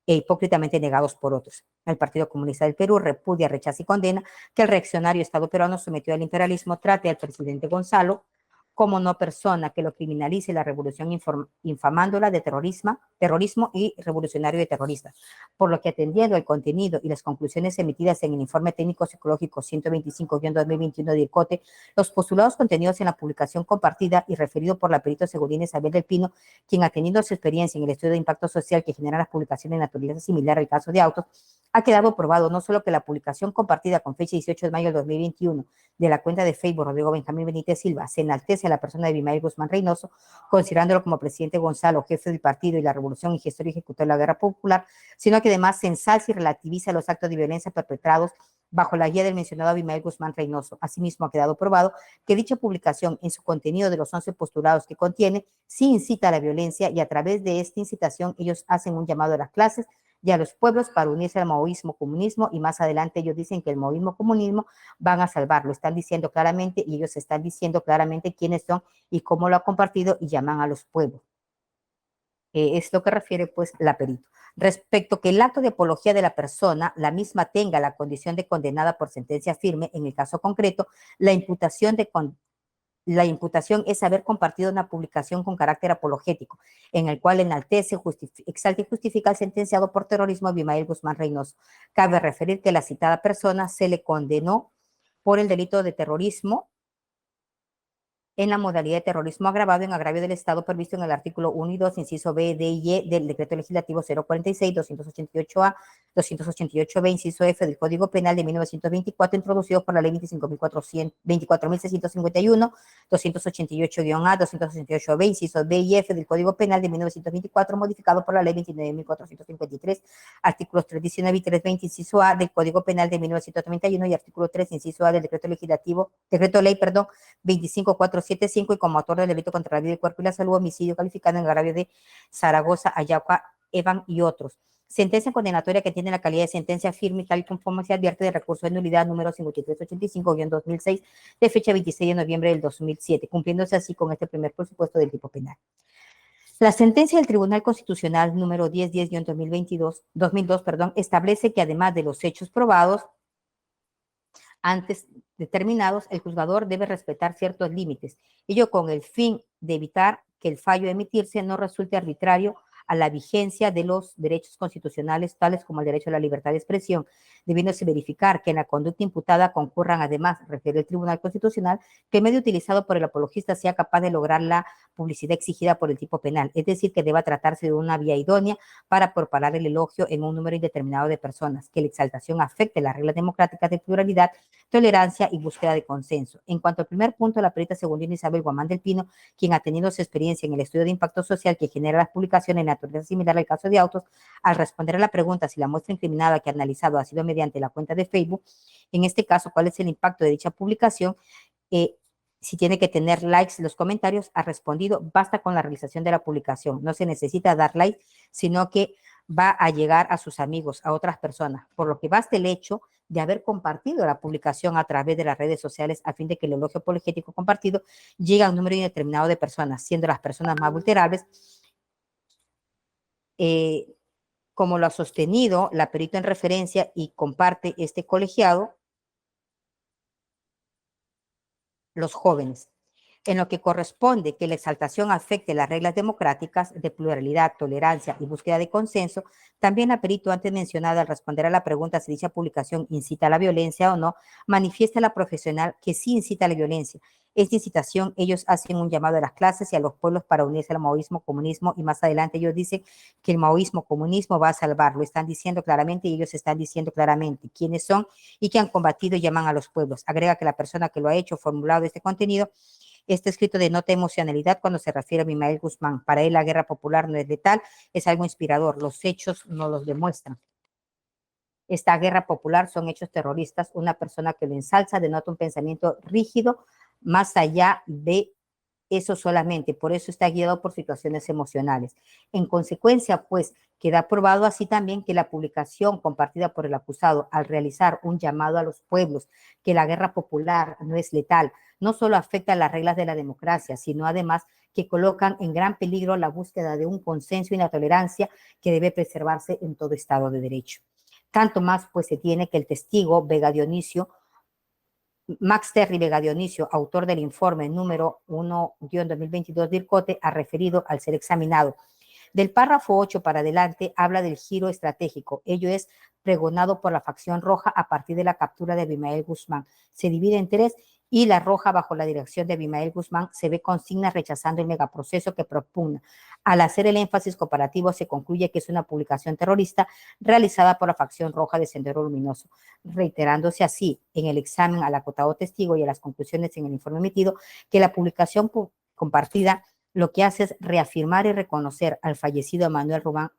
e hipócritamente negados por otros. El Partido Comunista del Perú repudia, rechaza y condena que el reaccionario Estado peruano sometido al imperialismo trate al presidente Gonzalo como no persona, que lo criminalice la revolución infamándola de terrorismo y revolucionario de terroristas. Por lo que, atendiendo el contenido y las conclusiones emitidas en el informe técnico psicológico 125-2021 de ICOTE, los postulados contenidos en la publicación compartida y referido por la perito segurina Isabel del Pino, quien, atendiendo a su experiencia en el estudio de impacto social que generan las publicaciones de naturaleza similar al caso de autos, ha quedado probado no solo que la publicación compartida con fecha 18 de mayo de 2021 de la cuenta de Facebook Rodrigo Benjamín Benítez Silva se enaltece a la persona de Abimael Guzmán Reynoso, considerándolo como presidente Gonzalo, jefe del partido y la revolución y gestor y ejecutor de la guerra popular, sino que además se ensalza y relativiza los actos de violencia perpetrados bajo la guía del mencionado Abimael Guzmán Reynoso. Asimismo, ha quedado probado que dicha publicación, en su contenido de los 11 postulados que contiene, sí incita a la violencia, y a través de esta incitación ellos hacen un llamado a las clases y a los pueblos para unirse al maoísmo comunismo, y más adelante ellos dicen que el maoísmo comunismo van a salvarlo. Están diciendo claramente, y ellos están diciendo claramente quiénes son y cómo lo ha compartido, y llaman a los pueblos. Es lo que refiere pues la perito. Respecto que el acto de apología de la persona, la misma tenga la condición de condenada por sentencia firme, en el caso concreto, la imputación de La imputación es haber compartido una publicación con carácter apologético, en el cual enaltece, exalta y justifica al sentenciado por terrorismo Abimael Guzmán Reynoso. Cabe referir que la citada persona se le condenó por el delito de terrorismo en la modalidad de terrorismo agravado en agravio del Estado previsto en el artículo 1 y 2, inciso B, D y E del Decreto Legislativo 046, 288A, 288B, inciso F del Código Penal de 1924, introducido por la Ley 24.651, 288-A, 288B, inciso B y F del Código Penal de 1924, modificado por la Ley 29.453, artículos 319 y 320, inciso A del Código Penal de 1931 y artículo 3, inciso A del Decreto Ley, 25475, y como autor del delito contra la vida, el cuerpo y la salud, homicidio calificado en agravio de Zaragoza, Ayauca, Evan y otros. Sentencia condenatoria que tiene la calidad de sentencia firme, tal y conforme se advierte de recurso de nulidad número 5385-2006, de fecha 26 de noviembre del 2007, cumpliéndose así con este primer presupuesto del tipo penal. La sentencia del Tribunal Constitucional número 1010-2002, establece que además de los hechos probados antes determinados, el juzgador debe respetar ciertos límites, ello con el fin de evitar que el fallo a emitirse no resulte arbitrario a la vigencia de los derechos constitucionales, tales como el derecho a la libertad de expresión, debiéndose verificar que en la conducta imputada concurran además, refiere el Tribunal Constitucional, que el medio utilizado por el apologista sea capaz de lograr la publicidad exigida por el tipo penal, es decir, que deba tratarse de una vía idónea para propagar el elogio en un número indeterminado de personas, que la exaltación afecte las reglas democráticas de pluralidad, tolerancia y búsqueda de consenso. En cuanto al primer punto, la perita segundina Isabel Guamán del Pino, quien ha tenido su experiencia en el estudio de impacto social que genera las publicaciones en naturaleza similar al caso de autos, al responder a la pregunta si la muestra incriminada que ha analizado ha sido mediante la cuenta de Facebook, en este caso, ¿cuál es el impacto de dicha publicación? Si tiene que tener likes en los comentarios, ha respondido, basta con la realización de la publicación, no se necesita dar like, sino que va a llegar a sus amigos, a otras personas, por lo que basta el hecho de haber compartido la publicación a través de las redes sociales a fin de que el elogio apologético compartido llegue a un número indeterminado de personas, siendo las personas más vulnerables, como lo ha sostenido la perito en referencia y comparte este colegiado, los jóvenes. En lo que corresponde que la exaltación afecte las reglas democráticas de pluralidad, tolerancia y búsqueda de consenso, también la perito antes mencionada al responder a la pregunta si dicha publicación incita a la violencia o no, manifiesta la profesional que sí incita a la violencia. Esta incitación, ellos hacen un llamado a las clases y a los pueblos para unirse al maoísmo, comunismo, y más adelante ellos dicen que el maoísmo, comunismo va a salvarlo. Están diciendo claramente y ellos están diciendo claramente quiénes son y que han combatido y llaman a los pueblos. Agrega que la persona que lo ha hecho, formulado este contenido, está escrito de nota emocionalidad cuando se refiere a Abimael Guzmán. Para él la guerra popular no es letal, es algo inspirador. Los hechos no los demuestran. Esta guerra popular son hechos terroristas. Una persona que lo ensalza denota un pensamiento rígido más allá de eso solamente. Por eso está guiado por situaciones emocionales. En consecuencia, pues, queda probado así también que la publicación compartida por el acusado al realizar un llamado a los pueblos que la guerra popular no es letal, no solo afecta las reglas de la democracia, sino además que colocan en gran peligro la búsqueda de un consenso y una tolerancia que debe preservarse en todo Estado de Derecho. Tanto más, pues, se tiene que el testigo Vega Dionisio, Max Terry Vega Dionisio, autor del informe número 1-2022 de IRCOTE, ha referido al ser examinado. Del párrafo 8 para adelante habla del giro estratégico. Ello es pregonado por la facción roja a partir de la captura de Abimael Guzmán. Se divide en tres y la roja, bajo la dirección de Abimael Guzmán, se ve consigna rechazando el megaproceso que propugna. Al hacer el énfasis comparativo, se concluye que es una publicación terrorista realizada por la facción roja de Sendero Luminoso, reiterándose así en el examen al acotado testigo y a las conclusiones en el informe emitido que la publicación compartida lo que hace es reafirmar y reconocer al fallecido Manuel Guzmán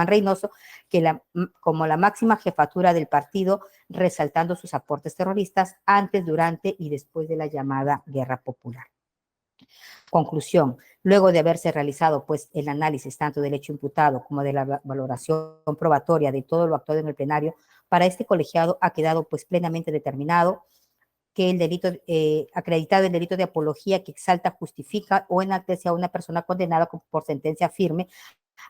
Reynoso como la máxima jefatura del partido, resaltando sus aportes terroristas antes, durante y después de la llamada Guerra Popular. Conclusión: luego de haberse realizado pues el análisis tanto del hecho imputado como de la valoración probatoria de todo lo actuado en el plenario, para este colegiado ha quedado pues plenamente determinado que el delito, acreditado el delito de apología que exalta, justifica o enaltece a una persona condenada por sentencia firme,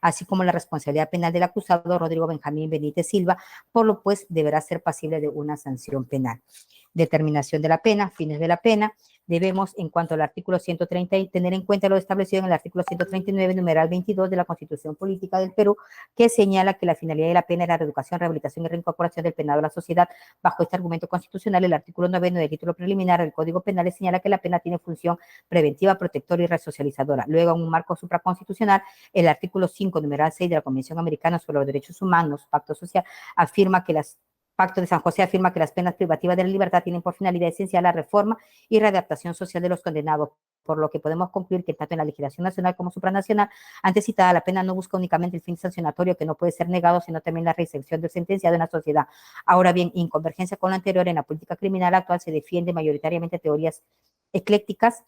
así como la responsabilidad penal del acusado Rodrigo Benjamín Benítez Silva, por lo pues deberá ser pasible de una sanción penal. Determinación de la pena, fines de la pena. Debemos, en cuanto al artículo 130, tener en cuenta lo establecido en el artículo 139, numeral 22 de la Constitución Política del Perú, que señala que la finalidad de la pena es la reeducación, rehabilitación y reincorporación del penado a la sociedad. Bajo este argumento constitucional, el artículo 9 del título preliminar del Código Penal señala que la pena tiene función preventiva, protectora y resocializadora. Luego, en un marco supraconstitucional, el artículo 5, numeral 6 de la Convención Americana sobre los Derechos Humanos, Pacto Social, Pacto de San José afirma que las penas privativas de la libertad tienen por finalidad esencial la reforma y readaptación social de los condenados, por lo que podemos concluir que tanto en la legislación nacional como supranacional, antes citada, la pena no busca únicamente el fin sancionatorio que no puede ser negado, sino también la reinserción del sentenciado en la sociedad. Ahora bien, en convergencia con lo anterior, en la política criminal actual se defiende mayoritariamente teorías eclécticas,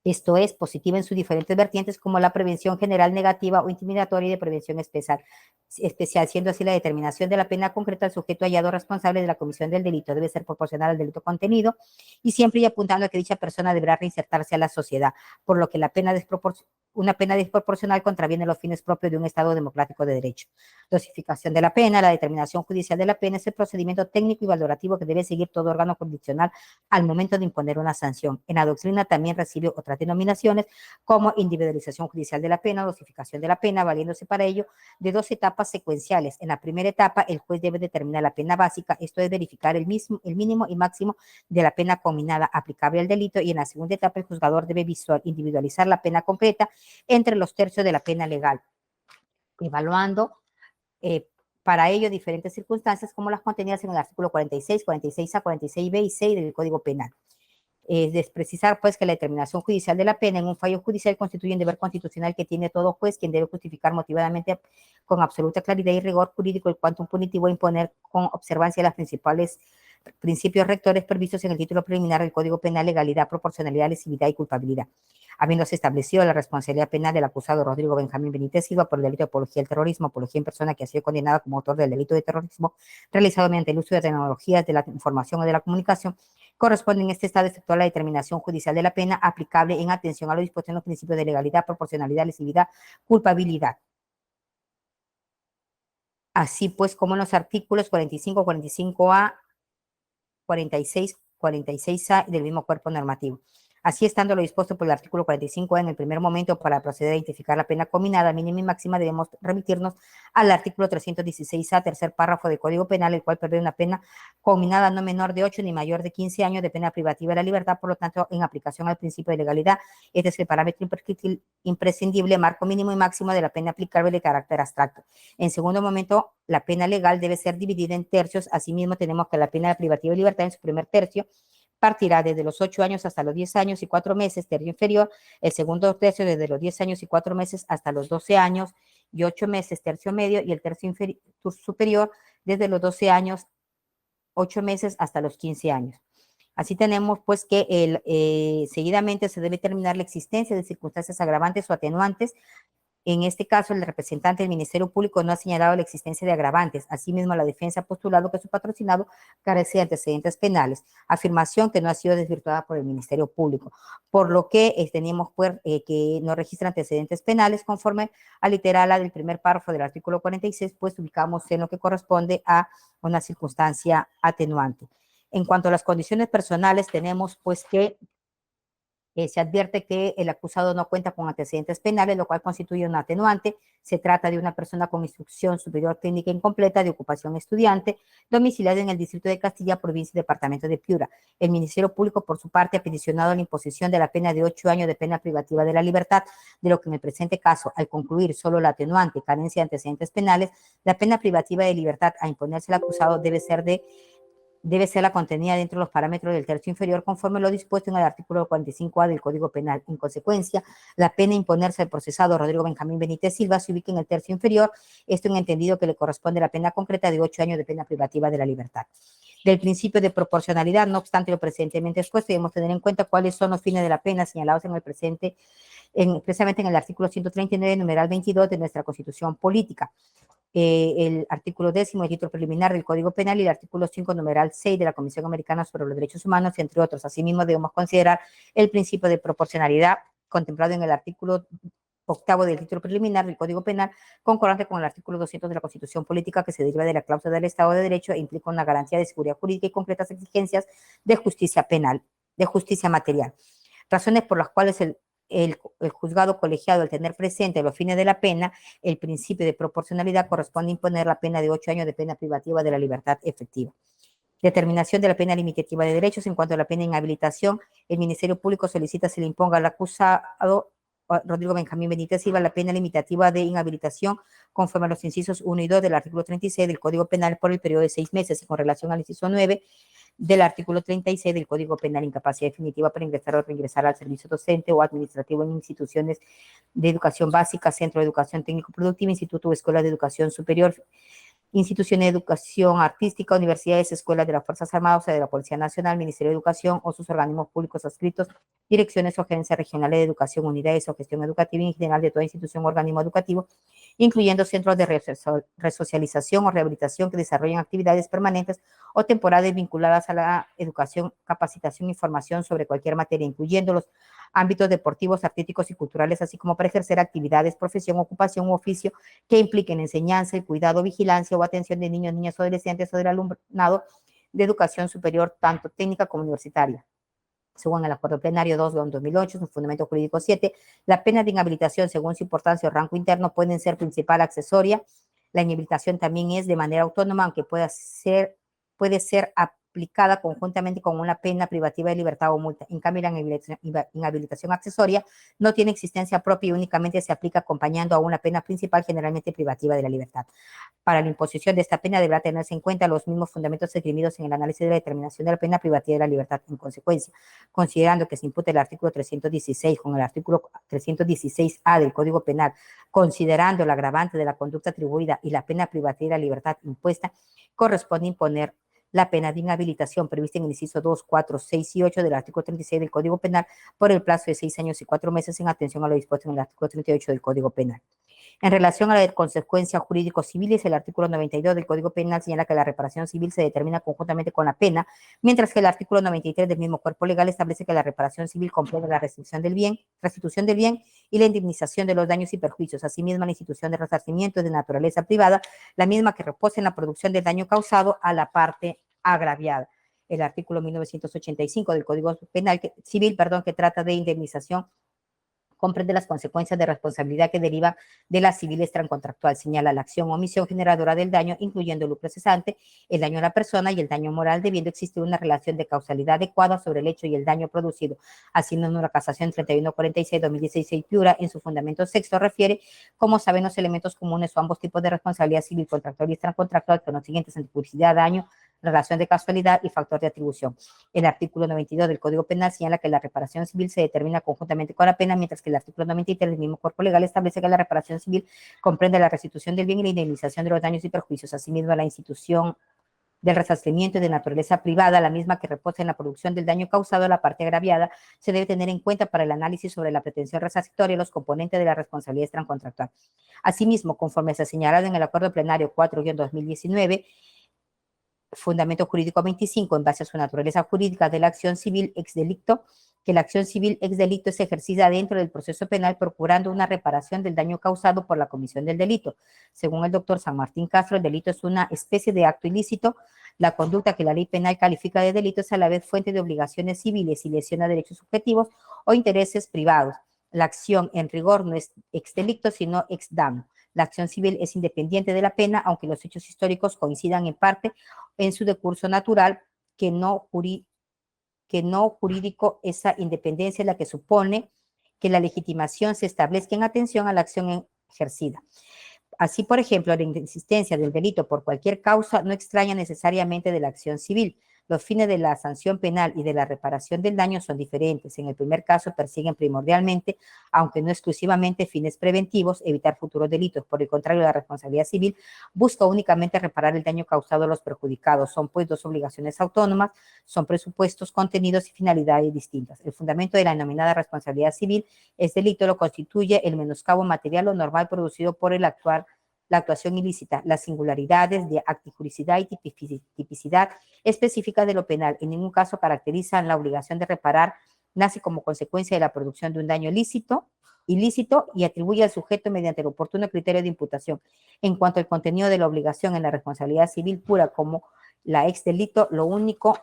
esto es, positiva en sus diferentes vertientes, como la prevención general negativa o intimidatoria y de prevención especial, siendo así la determinación de la pena concreta al sujeto hallado responsable de la comisión del delito debe ser proporcional al delito contenido y siempre y apuntando a que dicha persona deberá reinsertarse a la sociedad, por lo que una pena desproporcional contraviene los fines propios de un Estado democrático de derecho. Dosificación de la pena, la determinación judicial de la pena es el procedimiento técnico y valorativo que debe seguir todo órgano jurisdiccional al momento de imponer una sanción. En la doctrina también recibe otras denominaciones como individualización judicial de la pena, dosificación de la pena, valiéndose para ello de dos etapas secuenciales. En la primera etapa, el juez debe determinar la pena básica, esto es verificar el mínimo y máximo de la pena combinada aplicable al delito, y en la segunda etapa el juzgador debe individualizar la pena concreta entre los tercios de la pena legal, evaluando para ello diferentes circunstancias como las contenidas en el artículo 46, 46A, 46B y 6 del Código Penal. Es precisar, pues, que la determinación judicial de la pena en un fallo judicial constituye un deber constitucional que tiene todo juez, quien debe justificar motivadamente con absoluta claridad y rigor jurídico el quantum punitivo a imponer con observancia de las principales principios rectores previstos en el título preliminar del Código Penal: legalidad, proporcionalidad, lesividad y culpabilidad. Habiéndose establecido la responsabilidad penal del acusado Rodrigo Benjamín Benítez Silva por el delito de apología al terrorismo, apología en persona que ha sido condenada como autor del delito de terrorismo realizado mediante el uso de tecnologías de la información o de la comunicación, corresponde en este estado efectuar la determinación judicial de la pena aplicable en atención a lo dispuesto en los principios de legalidad, proporcionalidad, lesividad, culpabilidad. Así pues, como en los artículos 45, 45A, 46, 46A del mismo cuerpo normativo. Así, estando lo dispuesto por el artículo 45A en el primer momento, para proceder a identificar la pena combinada mínima y máxima, debemos remitirnos al artículo 316A, tercer párrafo del Código Penal, el cual prevé una pena combinada no menor de 8 ni mayor de 15 años de pena privativa de la libertad. Por lo tanto, en aplicación al principio de legalidad, este es el parámetro imprescindible, marco mínimo y máximo de la pena aplicable de carácter abstracto. En segundo momento, la pena legal debe ser dividida en tercios. Asimismo, tenemos que la pena privativa de libertad en su primer tercio partirá desde los 8 años hasta los 10 años y 4 meses, tercio inferior; el segundo tercio desde los 10 años y 4 meses hasta los 12 años y 8 meses, tercio medio; y el tercio superior desde los 12 años, 8 meses hasta los 15 años. Así tenemos, pues, que seguidamente se debe determinar la existencia de circunstancias agravantes o atenuantes. En este caso, el representante del Ministerio Público no ha señalado la existencia de agravantes. Asimismo, la defensa ha postulado que su patrocinado carece de antecedentes penales, afirmación que no ha sido desvirtuada por el Ministerio Público, por lo que tenemos, pues, que no registra antecedentes penales conforme al literal A del primer párrafo del artículo 46, pues ubicamos en lo que corresponde a una circunstancia atenuante. En cuanto a las condiciones personales, tenemos, pues, que se advierte que el acusado no cuenta con antecedentes penales, lo cual constituye un atenuante. Se trata de una persona con instrucción superior técnica incompleta, de ocupación estudiante, domiciliada en el Distrito de Castilla, provincia y departamento de Piura. El Ministerio Público, por su parte, ha peticionado la imposición de la pena de 8 años de pena privativa de la libertad, de lo que en el presente caso, al concluir solo la atenuante carencia de antecedentes penales, la pena privativa de libertad a imponerse al acusado debe ser la contenida dentro de los parámetros del tercio inferior, conforme lo dispuesto en el artículo 45A del Código Penal. En consecuencia, la pena a imponerse al procesado Rodrigo Benjamín Benítez Silva se ubica en el tercio inferior, esto en entendido que le corresponde la pena concreta de 8 años de pena privativa de la libertad. Del principio de proporcionalidad, no obstante lo precedentemente expuesto, debemos tener en cuenta cuáles son los fines de la pena señalados en el presente, precisamente en el artículo 139, numeral 22 de nuestra Constitución Política. El artículo 10 del título preliminar del Código Penal y el artículo 5, numeral 6 de la Convención Americana sobre los Derechos Humanos, entre otros. Asimismo, debemos considerar el principio de proporcionalidad contemplado en el artículo octavo del título preliminar del Código Penal, concordante con el artículo 200 de la Constitución Política, que se deriva de la cláusula del Estado de Derecho e implica una garantía de seguridad jurídica y concretas exigencias de justicia penal, de justicia material. Razones por las cuales el juzgado colegiado, al tener presente a los fines de la pena el principio de proporcionalidad, corresponde imponer la pena de 8 años de pena privativa de la libertad efectiva. Determinación de la pena limitativa de derechos. En cuanto a la pena de inhabilitación, el Ministerio Público solicita se le imponga al acusado Rodrigo Benjamín Benítez Silva la pena limitativa de inhabilitación conforme a los incisos 1 y 2 del artículo 36 del Código Penal por el periodo de 6 meses, y con relación al inciso 9 del artículo 36 del Código Penal, incapacidad definitiva para ingresar o reingresar al servicio docente o administrativo en instituciones de educación básica, centro de educación técnico-productiva, instituto o escuela de educación superior, instituciones de educación artística, universidades, escuelas de las Fuerzas Armadas o de la Policía Nacional, Ministerio de Educación o sus organismos públicos adscritos, direcciones o gerencias regionales de educación, unidades o gestión educativa y en general de toda institución o organismo educativo, incluyendo centros de resocialización o rehabilitación que desarrollen actividades permanentes o temporales vinculadas a la educación, capacitación y formación sobre cualquier materia, incluyendo los ámbitos deportivos, artísticos y culturales, así como para ejercer actividades, profesión, ocupación u oficio que impliquen enseñanza, el cuidado, vigilancia o atención de niños, niñas o adolescentes o del alumnado de educación superior, tanto técnica como universitaria. Según el Acuerdo Plenario 2/2008, su fundamento jurídico 7, la pena de inhabilitación, según su importancia o rango interno, pueden ser principal, accesoria. La inhabilitación también es de manera autónoma, aunque puede ser aplicada conjuntamente con una pena privativa de libertad o multa. En cambio, la inhabilitación accesoria no tiene existencia propia y únicamente se aplica acompañando a una pena principal, generalmente privativa de la libertad. Para la imposición de esta pena deberá tenerse en cuenta los mismos fundamentos esgrimidos en el análisis de la determinación de la pena privativa de la libertad. En consecuencia, considerando que se impute el artículo 316 con el artículo 316A del Código Penal, considerando el agravante de la conducta atribuida y la pena privativa de la libertad impuesta, corresponde imponer la pena de inhabilitación prevista en el inciso 2, 4, 6 y 8 del artículo 36 del Código Penal por el plazo de 6 años y 4 meses en atención a lo dispuesto en el artículo 38 del Código Penal. En relación a la consecuencia jurídico-civiles, el artículo 92 del Código Penal señala que la reparación civil se determina conjuntamente con la pena, mientras que el artículo 93 del mismo cuerpo legal establece que la reparación civil comprende la restitución del bien y la indemnización de los daños y perjuicios. Asimismo, la institución de resarcimiento es de naturaleza privada, la misma que reposa en la producción del daño causado a la parte agraviada. El artículo 1985 del Código Penal Civil, que trata de indemnización, comprende las consecuencias de responsabilidad que deriva de la civil extracontractual. Señala la acción o omisión generadora del daño, incluyendo el lucro cesante, el daño a la persona y el daño moral, debiendo existir una relación de causalidad adecuada sobre el hecho y el daño producido. Así, la casación 3146/2016 Piura, en su fundamento sexto, refiere, como saben, los elementos comunes o ambos tipos de responsabilidad civil, contractual y extracontractual, con los siguientes: antipublicidad, daño, relación de causalidad y factor de atribución. El artículo 92 del Código Penal señala que la reparación civil se determina conjuntamente con la pena, mientras que el artículo 93 del mismo cuerpo legal establece que la reparación civil comprende la restitución del bien y la indemnización de los daños y perjuicios. Asimismo, la institución del resarcimiento de naturaleza privada, la misma que reposa en la producción del daño causado a la parte agraviada, se debe tener en cuenta para el análisis sobre la pretensión resarcitoria y los componentes de la responsabilidad extracontractual. Asimismo, conforme se ha señalado en el Acuerdo Plenario 4/2019, fundamento jurídico 25, en base a su naturaleza jurídica de la acción civil ex delito, que la acción civil ex delito es ejercida dentro del proceso penal procurando una reparación del daño causado por la comisión del delito. Según el doctor San Martín Castro, el delito es una especie de acto ilícito. La conducta que la ley penal califica de delito es a la vez fuente de obligaciones civiles y lesiona derechos subjetivos o intereses privados. La acción en rigor no es ex delito, sino ex damo. La acción civil es independiente de la pena, aunque los hechos históricos coincidan en parte en su decurso natural, que no jurídico. Esa independencia es la que supone que la legitimación se establezca en atención a la acción ejercida. Así, por ejemplo, la inexistencia del delito por cualquier causa no extraña necesariamente de la acción civil. Los fines de la sanción penal y de la reparación del daño son diferentes. En el primer caso, persiguen primordialmente, aunque no exclusivamente, fines preventivos, evitar futuros delitos. Por el contrario, la responsabilidad civil busca únicamente reparar el daño causado a los perjudicados. Son, pues, dos obligaciones autónomas, son presupuestos, contenidos y finalidades distintas. El fundamento de la denominada responsabilidad civil es delito, lo constituye el menoscabo material o normal producido por la actuación ilícita, las singularidades de actijuricidad y tipicidad específicas de lo penal. En ningún caso caracterizan la obligación de reparar nace como consecuencia de la producción de un daño ilícito y atribuye al sujeto mediante el oportuno criterio de imputación. En cuanto al contenido de la obligación en la responsabilidad civil pura como la ex delito, lo único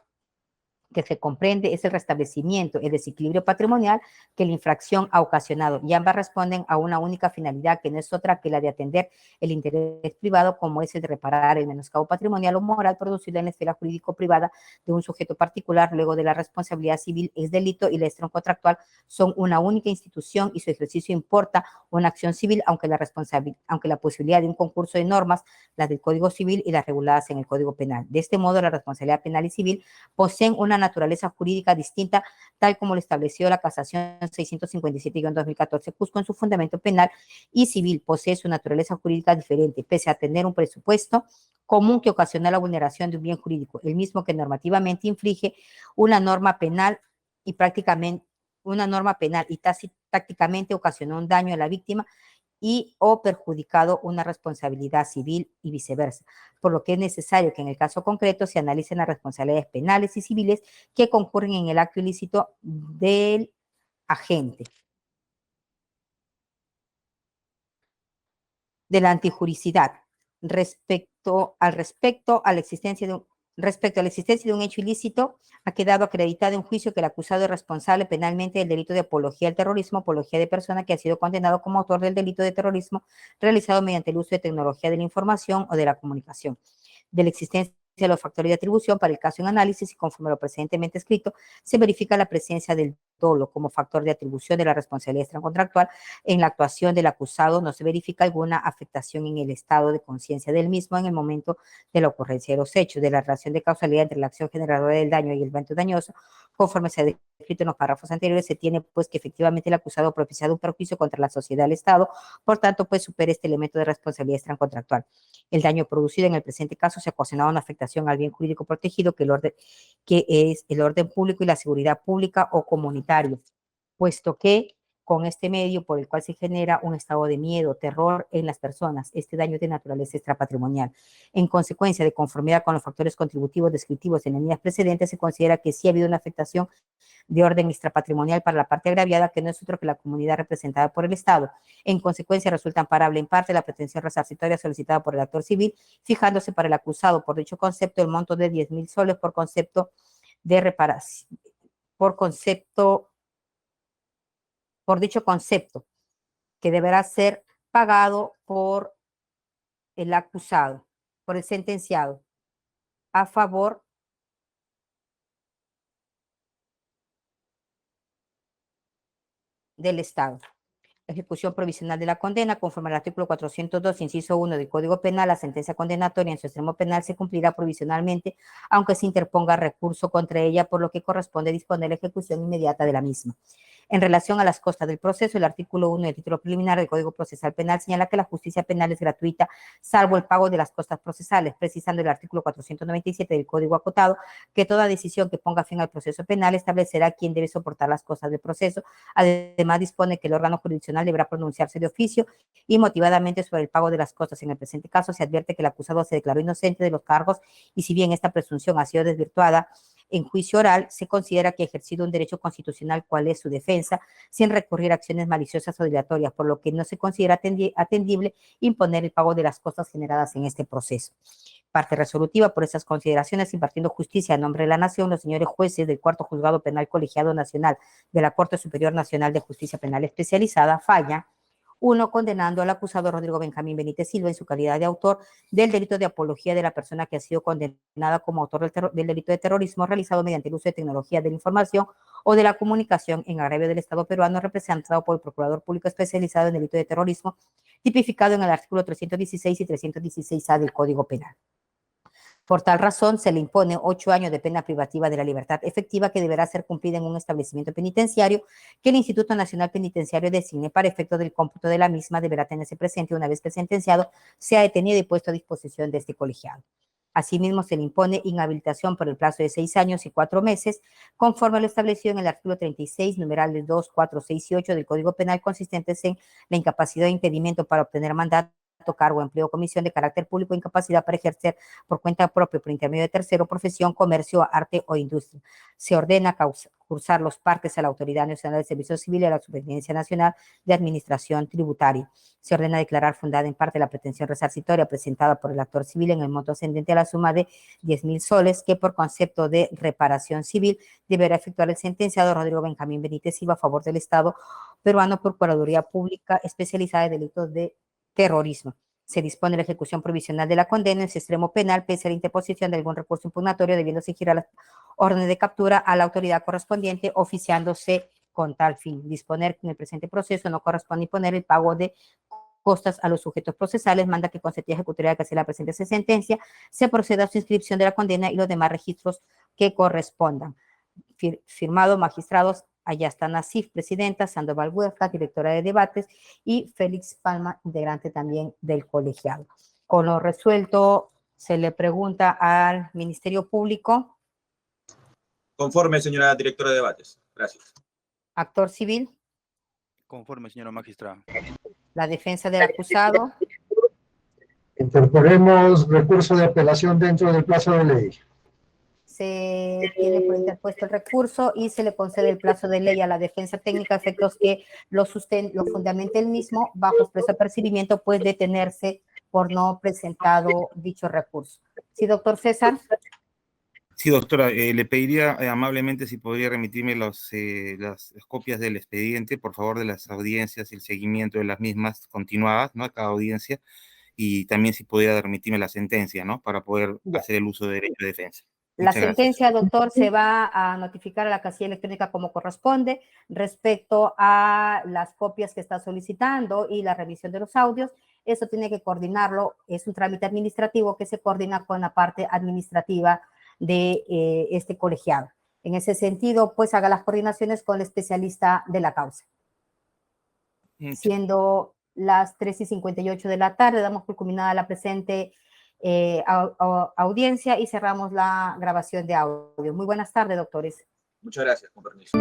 que se comprende es el restablecimiento, el desequilibrio patrimonial que la infracción ha ocasionado, y ambas responden a una única finalidad que no es otra que la de atender el interés privado, como es el de reparar el menoscabo patrimonial o moral producido en la esfera jurídico-privada de un sujeto particular. Luego de la responsabilidad civil es delito y la extracción contractual son una única institución y su ejercicio importa una acción civil, aunque la posibilidad de un concurso de normas, las del Código Civil y las reguladas en el Código Penal. De este modo, la responsabilidad penal y civil poseen una naturaleza jurídica distinta, tal como lo estableció la Casación 657-2014. Cusco, en su fundamento penal y civil, posee su naturaleza jurídica diferente, pese a tener un presupuesto común que ocasiona la vulneración de un bien jurídico, el mismo que normativamente inflige una norma penal y tácticamente ocasionó un daño a la víctima y o perjudicado una responsabilidad civil y viceversa, por lo que es necesario que en el caso concreto se analicen las responsabilidades penales y civiles que concurren en el acto ilícito del agente. De la antijuricidad, respecto a la existencia de un hecho ilícito, ha quedado acreditado en juicio que el acusado es responsable penalmente del delito de apología al terrorismo, apología de persona que ha sido condenado como autor del delito de terrorismo realizado mediante el uso de tecnología de la información o de la comunicación. De la existencia de los factores de atribución, para el caso en análisis y conforme a lo precedentemente escrito, se verifica la presencia del dolo como factor de atribución de la responsabilidad extracontractual. En la actuación del acusado no se verifica alguna afectación en el estado de conciencia del mismo en el momento de la ocurrencia de los hechos. De la relación de causalidad entre la acción generadora del daño y el evento dañoso, conforme se ha descrito en los párrafos anteriores, se tiene pues que efectivamente el acusado ha propiciado un perjuicio contra la sociedad del Estado, por tanto pues supera este elemento de responsabilidad extracontractual. El daño producido en el presente caso se ha ocasionado una afectación al bien jurídico protegido que es el orden público y la seguridad pública o comunitario, puesto que con este medio por el cual se genera un estado de miedo, terror en las personas, este daño es de naturaleza extrapatrimonial. En consecuencia, de conformidad con los factores contributivos descriptivos en líneas precedentes, se considera que sí ha habido una afectación de orden extrapatrimonial para la parte agraviada, que no es otro que la comunidad representada por el Estado. En consecuencia, resulta amparable en parte la pretensión resarcitoria solicitada por el actor civil, fijándose para el acusado por dicho concepto el monto de 10,000 soles por concepto de reparación, por dicho concepto, que deberá ser pagado por el acusado, por el sentenciado, a favor del Estado. Ejecución provisional de la condena, conforme al artículo 402, inciso 1 del Código Penal, la sentencia condenatoria en su extremo penal se cumplirá provisionalmente, aunque se interponga recurso contra ella, por lo que corresponde disponer la ejecución inmediata de la misma. En relación a las costas del proceso, el artículo 1 del título preliminar del Código Procesal Penal señala que la justicia penal es gratuita, salvo el pago de las costas procesales, precisando el artículo 497 del Código acotado que toda decisión que ponga fin al proceso penal establecerá quién debe soportar las costas del proceso. Además, dispone que el órgano jurisdiccional deberá pronunciarse de oficio y motivadamente sobre el pago de las costas. En el presente caso, se advierte que el acusado se declaró inocente de los cargos y si bien esta presunción ha sido desvirtuada en juicio oral, se considera que ha ejercido un derecho constitucional, cual es su defensa, sin recurrir a acciones maliciosas o dilatorias, por lo que no se considera atendible imponer el pago de las costas generadas en este proceso. Parte resolutiva por estas consideraciones, impartiendo justicia a nombre de la Nación, los señores jueces del Cuarto Juzgado Penal Colegiado Nacional de la Corte Superior Nacional de Justicia Penal Especializada, falla. 1. Condenando al acusado Rodrigo Benjamín Benítez Silva en su calidad de autor del delito de apología de la persona que ha sido condenada como autor del delito de terrorismo realizado mediante el uso de tecnología de la información o de la comunicación en agravio del Estado peruano, representado por el Procurador Público Especializado en delito de terrorismo, tipificado en el artículo 316 y 316A del Código Penal. Por tal razón, se le impone 8 años de pena privativa de la libertad efectiva que deberá ser cumplida en un establecimiento penitenciario que el Instituto Nacional Penitenciario designe. Para efecto del cómputo de la misma, deberá tenerse presente una vez que el sentenciado sea detenido y puesto a disposición de este colegiado. Asimismo, se le impone inhabilitación por el plazo de 6 años y 4 meses, conforme a lo establecido en el artículo 36, numerales 2, 4, 6 y 8 del Código Penal, consistentes en la incapacidad de impedimento para obtener mandato mandato, cargo, empleo o comisión de carácter público, incapacidad para ejercer por cuenta propia, por intermedio de tercero, profesión, comercio, arte o industria. Se ordena cursar los partes a la Autoridad Nacional de Servicio Civil y a la Superintendencia Nacional de Administración Tributaria. Se ordena declarar fundada en parte la pretensión resarcitoria presentada por el actor civil en el monto ascendente a la suma de 10.000 soles, que por concepto de reparación civil deberá efectuar el sentenciado Rodrigo Benjamín Benítez Silva a favor del Estado peruano, Procuraduría Pública Especializada de Delitos de Terrorismo. Se dispone la ejecución provisional de la condena en su extremo penal, pese a la interposición de algún recurso impugnatorio, debiéndose girar las órdenes de captura a la autoridad correspondiente, oficiándose con tal fin. Disponer que en el presente proceso no corresponde imponer el pago de costas a los sujetos procesales, manda que con sentido ejecutoria que hace la presente sentencia se proceda a su inscripción de la condena y los demás registros que correspondan. Firmado magistrados Ayasta Nasif, presidenta, Sandoval Huerta, directora de debates, y Félix Palma, integrante también del colegiado. Con lo resuelto, se le pregunta al Ministerio Público. Conforme, señora directora de debates. Gracias. Actor civil. Conforme, señora magistrada. La defensa del acusado. Interponemos recurso de apelación dentro del plazo de ley. Se tiene por interpuesto el recurso y se le concede el plazo de ley a la defensa técnica a efectos que lo fundamente el mismo, bajo expreso apercibimiento, puede detenerse por no presentado dicho recurso. Sí, doctor César. Sí, doctora, le pediría amablemente si podría remitirme las copias del expediente, por favor, de las audiencias y el seguimiento de las mismas continuadas, ¿no? A cada audiencia, y también si pudiera remitirme la sentencia, ¿no? Para poder hacer el uso de derecho de defensa. La Muchas sentencia, gracias. doctor, se va a notificar a la casilla electrónica como corresponde respecto a las copias que está solicitando y la revisión de los audios. Eso tiene que coordinarlo, es un trámite administrativo que se coordina con la parte administrativa de este colegiado. En ese sentido, pues haga las coordinaciones con el especialista de la causa. Siendo las 3:58 de la tarde, damos por culminada la presente audiencia y cerramos la grabación de audio. Muy buenas tardes, doctores. Muchas gracias, con permiso.